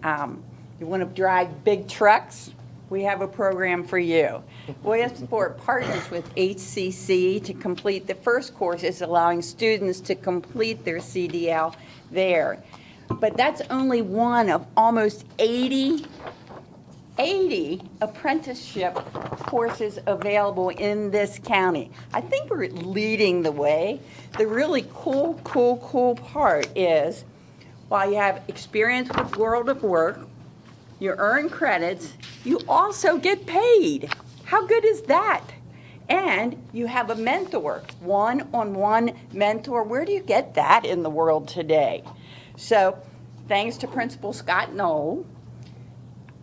You want to drive big trucks? We have a program for you. Williamsport partners with HCC to complete the first courses, allowing students to complete their CDL there. But that's only one of almost 80 apprenticeship courses available in this county. I think we're leading the way. The really cool part is, while you have experience with World of Work, you earn credits, you also get paid. How good is that? And you have a mentor, one-on-one mentor. Where do you get that in the world today? So thanks to Principal Scott Knoll,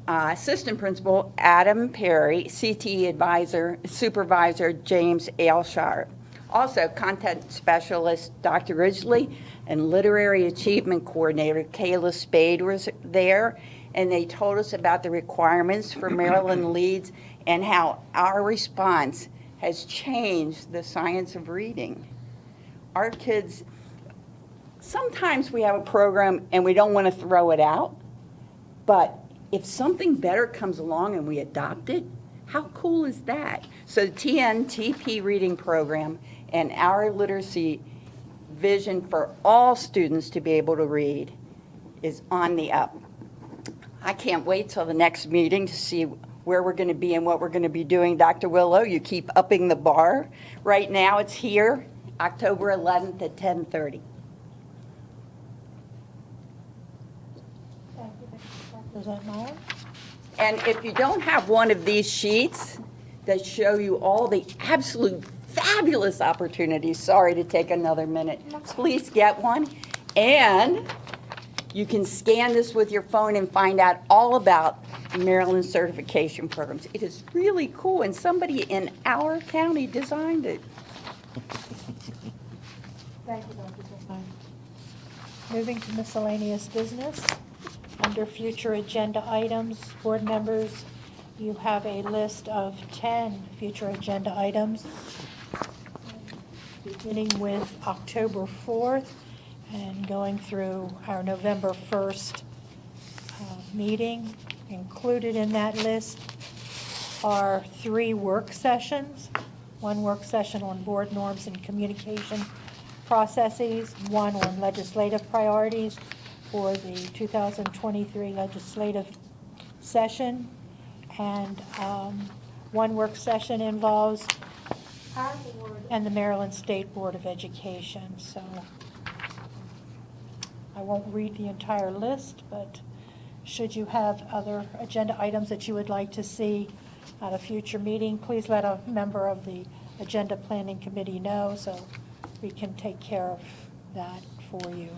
Assistant Principal Adam Perry, CTE Advisor, Supervisor James Ailshire. Also, Content Specialist Dr. Ridgely and Literary Achievement Coordinator Kayla Spade was there, and they told us about the requirements for Maryland Leads and how our response has changed the science of reading. Our kids, sometimes we have a program and we don't want to throw it out, but if something better comes along and we adopt it, how cool is that? So the TNTP reading program and our literacy vision for all students to be able to read is on the up. I can't wait till the next meeting to see where we're going to be and what we're going to be doing. Dr. Willow, you keep upping the bar. Right now it's here, October 11th at 10:30. Thank you, Dr. Zentmeyer. And if you don't have one of these sheets that show you all the absolute fabulous opportunity. Sorry to take another minute. Please get one. And you can scan this with your phone and find out all about Maryland certification programs. It is really cool, and somebody in our county designed it. Thank you, Dr. Zilpine. Moving to miscellaneous business. Under future agenda items, board members, you have a list of 10 future agenda items, beginning with October 4th and going through our November 1st meeting. Included in that list are 3 work sessions, 1 work session on board norms and communication processes, 1 on legislative priorities for the 2023 legislative session, and 1 work session involves our board and the Maryland State Board of Education. So I won't read the entire list, but should you have other agenda items that you would like to see at a future meeting, please let a member of the Agenda Planning Committee know so we can take care of that for you.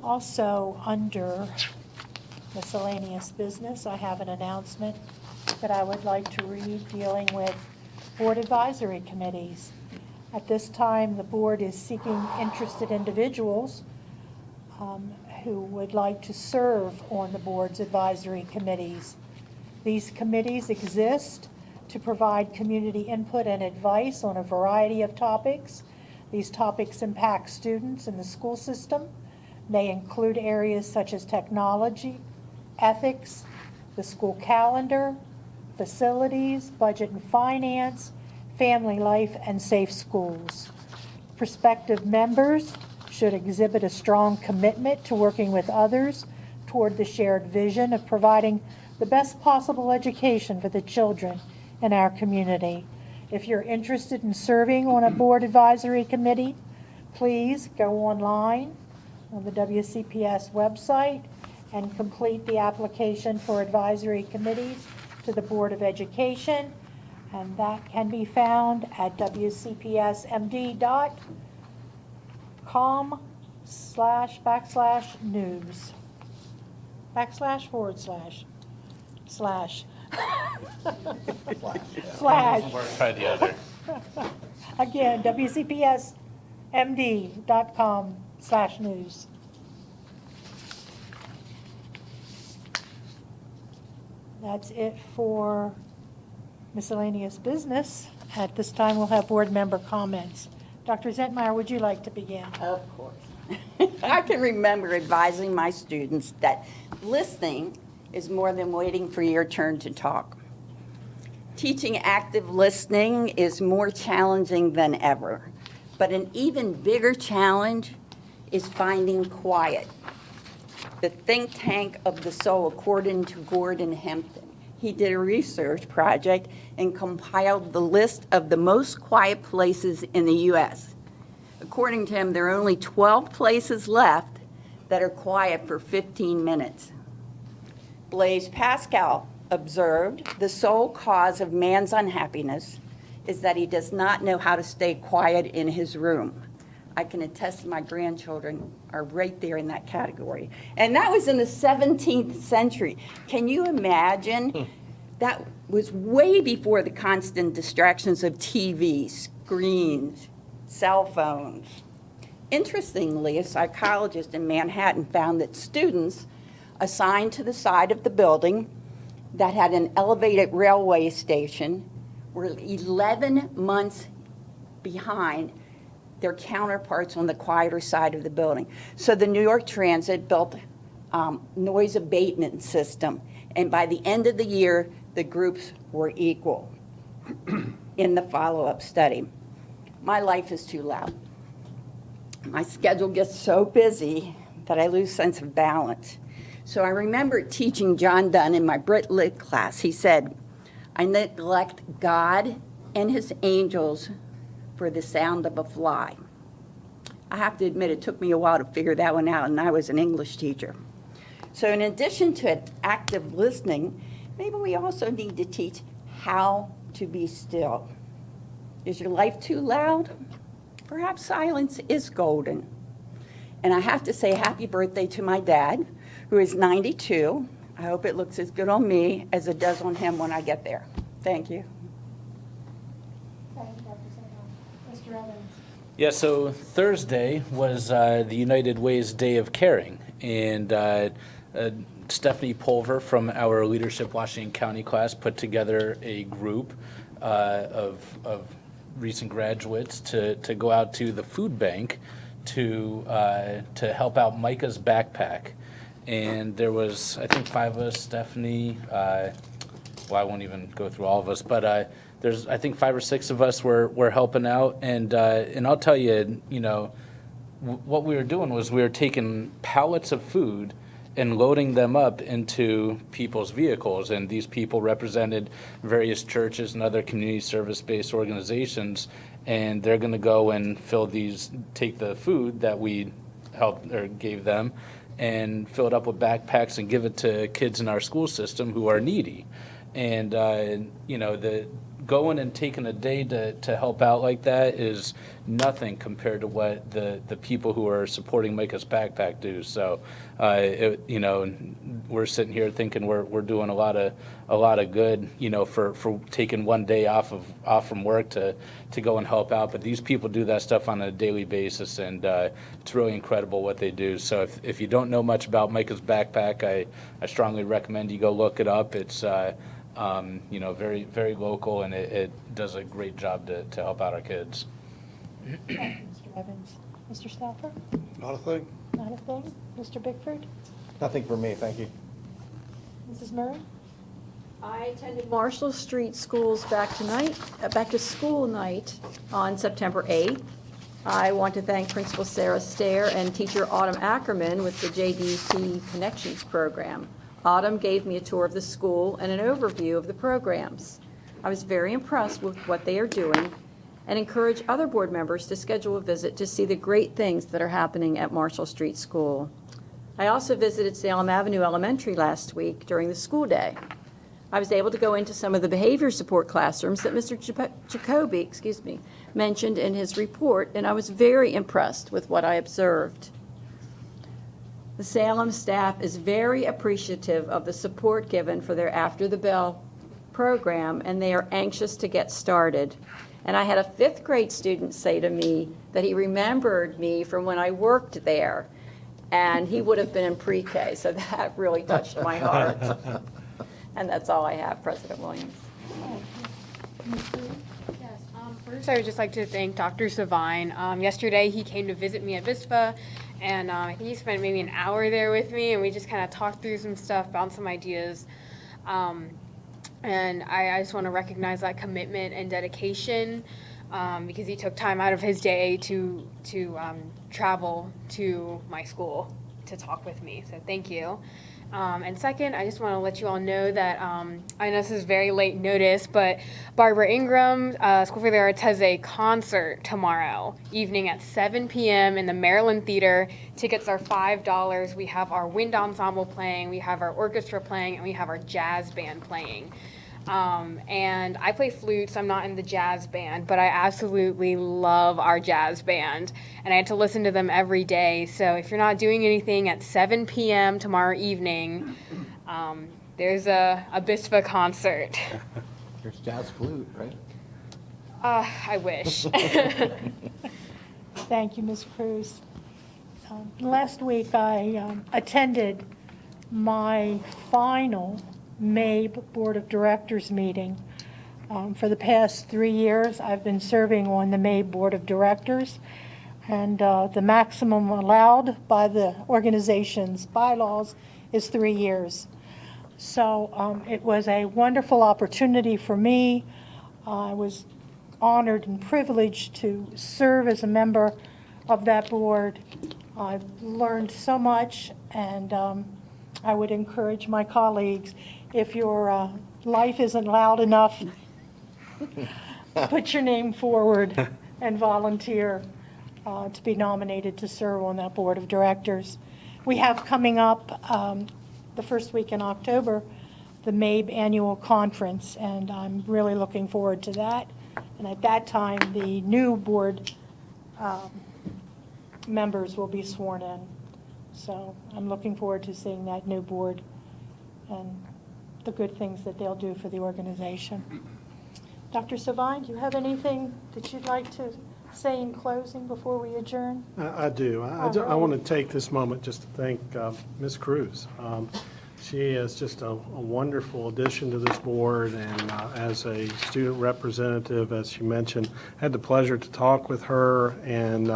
Also, under miscellaneous business, I have an announcement that I would like to read dealing with board advisory committees. At this time, the board is seeking interested individuals who would like to serve on the board's advisory committees. These committees exist to provide community input and advice on a variety of topics. These topics impact students in the school system. They include areas such as technology, ethics, the school calendar, facilities, budget and finance, family life, and safe schools. Prospective members should exhibit a strong commitment to working with others toward the shared vision of providing the best possible education for the children in our community. If you're interested in serving on a board advisory committee, please go online on the WCPS website and complete the application for advisory committees to the Board of Education, and that can be found at wcpsmd.com//news // slash. Try the other. Again, wcpsmd.com/news. That's it for miscellaneous business. At this time, we'll have board member comments. Dr. Zentmeyer, would you like to begin? Of course. I can remember advising my students that listening is more than waiting for your turn to talk. Teaching active listening is more challenging than ever, but an even bigger challenge is finding quiet. The think tank of the soul, according to Gordon Hempton. He did a research project and compiled the list of the most quiet places in the U.S. According to him, there are only 12 places left that are quiet for 15 minutes. Blaise Pascal observed, the sole cause of man's unhappiness is that he does not know how to stay quiet in his room. I can attest my grandchildren are right there in that category. And that was in the 17th century. Can you imagine? That was way before the constant distractions of TV, screens, cell phones. Interestingly, a psychologist in Manhattan found that students assigned to the side of the building that had an elevated railway station were 11 months behind their counterparts on the quieter side of the building. So the New York Transit built noise abatement system, and by the end of the year, the groups were equal in the follow-up study. My life is too loud. My schedule gets so busy that I lose sense of balance. So I remember teaching John Dunn in my Brit Lit class. He said, I neglect God and his angels for the sound of a fly. I have to admit, it took me a while to figure that one out, and I was an English teacher. So in addition to active listening, maybe we also need to teach how to be still. Is your life too loud? Perhaps silence is golden. And I have to say happy birthday to my dad, who is 92. I hope it looks as good on me as it does on him when I get there. Thank you. Thank you, Dr. Savon. Mr. Evans? Yeah, so Thursday was the United Way's Day of Caring, and Stephanie Pulver from our Leadership Washington County class put together a group of recent graduates to go out to the food bank to help out Micah's backpack. And there was, I think, 5 of us, Stephanie, well, I won't even go through all of us, but there's, I think, 5 or 6 of us were helping out. And I'll tell you, what we were doing was we were taking pallets of food and loading them up into people's vehicles. And these people represented various churches and other community service-based organizations. And they're going to go and take the food that we helped or gave them and fill it up with backpacks and give it to kids in our school system who are needy. And, the going and taking a day to help out like that is nothing compared to what the people who are supporting Micah's backpack do. So, we're sitting here thinking we're doing a lot of good, for taking one day off from work to go and help out. But these people do that stuff on a daily basis, and it's really incredible what they do. So if you don't know much about Micah's backpack, I strongly recommend you go look it up. It's very, very local, and it does a great job to help out our kids. Thank you, Mr. Evans. Mr. Stauffer? Not a thing. Not a thing. Mr. Bickford? Nothing for me, thank you. Mrs. Murray? I attended Marshall Street School's back to school night on September 8th. I want to thank Principal Sarah Stair and Teacher Autumn Ackerman with the JDT Connections program. Autumn gave me a tour of the school and an overview of the programs. I was very impressed with what they are doing and encourage other board members to schedule a visit to see the great things that are happening at Marshall Street School. I also visited Salem Avenue Elementary last week during the school day. I was able to go into some of the behavior support classrooms that Mr. Jacoby, mentioned in his report, and I was very impressed with what I observed. The Salem staff is very appreciative of the support given for their After the Bell program, and they are anxious to get started. And I had a 5th grade student say to me that he remembered me from when I worked there, and he would have been in pre-K, so that really touched my heart. And that's all I have, President Williams. Yes, first I would just like to thank Dr. Savine. Yesterday he came to visit me at VISPA, and I think he spent maybe an hour there with me, and we just kind of talked through some stuff, bounced some ideas. And I just want to recognize that commitment and dedication because he took time out of his day to travel to my school to talk with me. So thank you. And second, I just want to let you all know that I know this is very late notice, but Barbara Ingram, School for the Arts, has a concert tomorrow evening at 7 p.m. in the Maryland Theater. Tickets are $5. We have our wind ensemble playing, we have our orchestra playing, and we have our jazz band playing. And I play flute, so I'm not in the jazz band, but I absolutely love our jazz band, and I had to listen to them every day. So if you're not doing anything at 7 p.m. tomorrow evening, there's a BISPA concert. There's jazz flute, right? I wish. Thank you, Ms. Cruz. Last week, I attended my final MABE Board of Directors meeting. For the past 3 years, I've been serving on the MABE Board of Directors, and the maximum allowed by the organization's bylaws is 3 years. So it was a wonderful opportunity for me. I was honored and privileged to serve as a member of that board. I've learned so much, and I would encourage my colleagues, if your life isn't loud enough, put your name forward and volunteer to be nominated to serve on that board of directors. We have coming up the first week in October, the MABE annual conference, and I'm really looking forward to that. And at that time, the new board members will be sworn in. So I'm looking forward to seeing that new board and the good things that they'll do for the organization. Dr. Savine, do you have anything that you'd like to say in closing before we adjourn? I do. I want to take this moment just to thank Ms. Cruz. She is just a wonderful addition to this board, and as a student representative, as she mentioned, had the pleasure to talk with her, and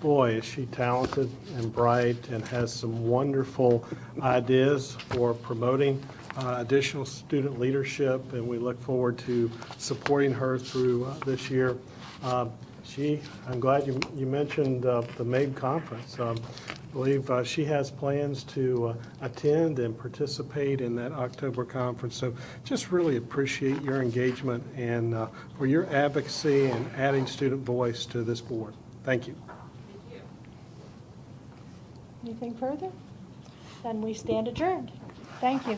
boy, is she talented and bright and has some wonderful ideas for promoting additional student leadership, and we look forward to supporting her through this year. I'm glad you mentioned the MABE conference. I believe she has plans to attend and participate in that October conference. So just really appreciate your engagement and for your advocacy and adding student voice to this board. Thank you. Anything further? Then we stand adjourned. Thank you.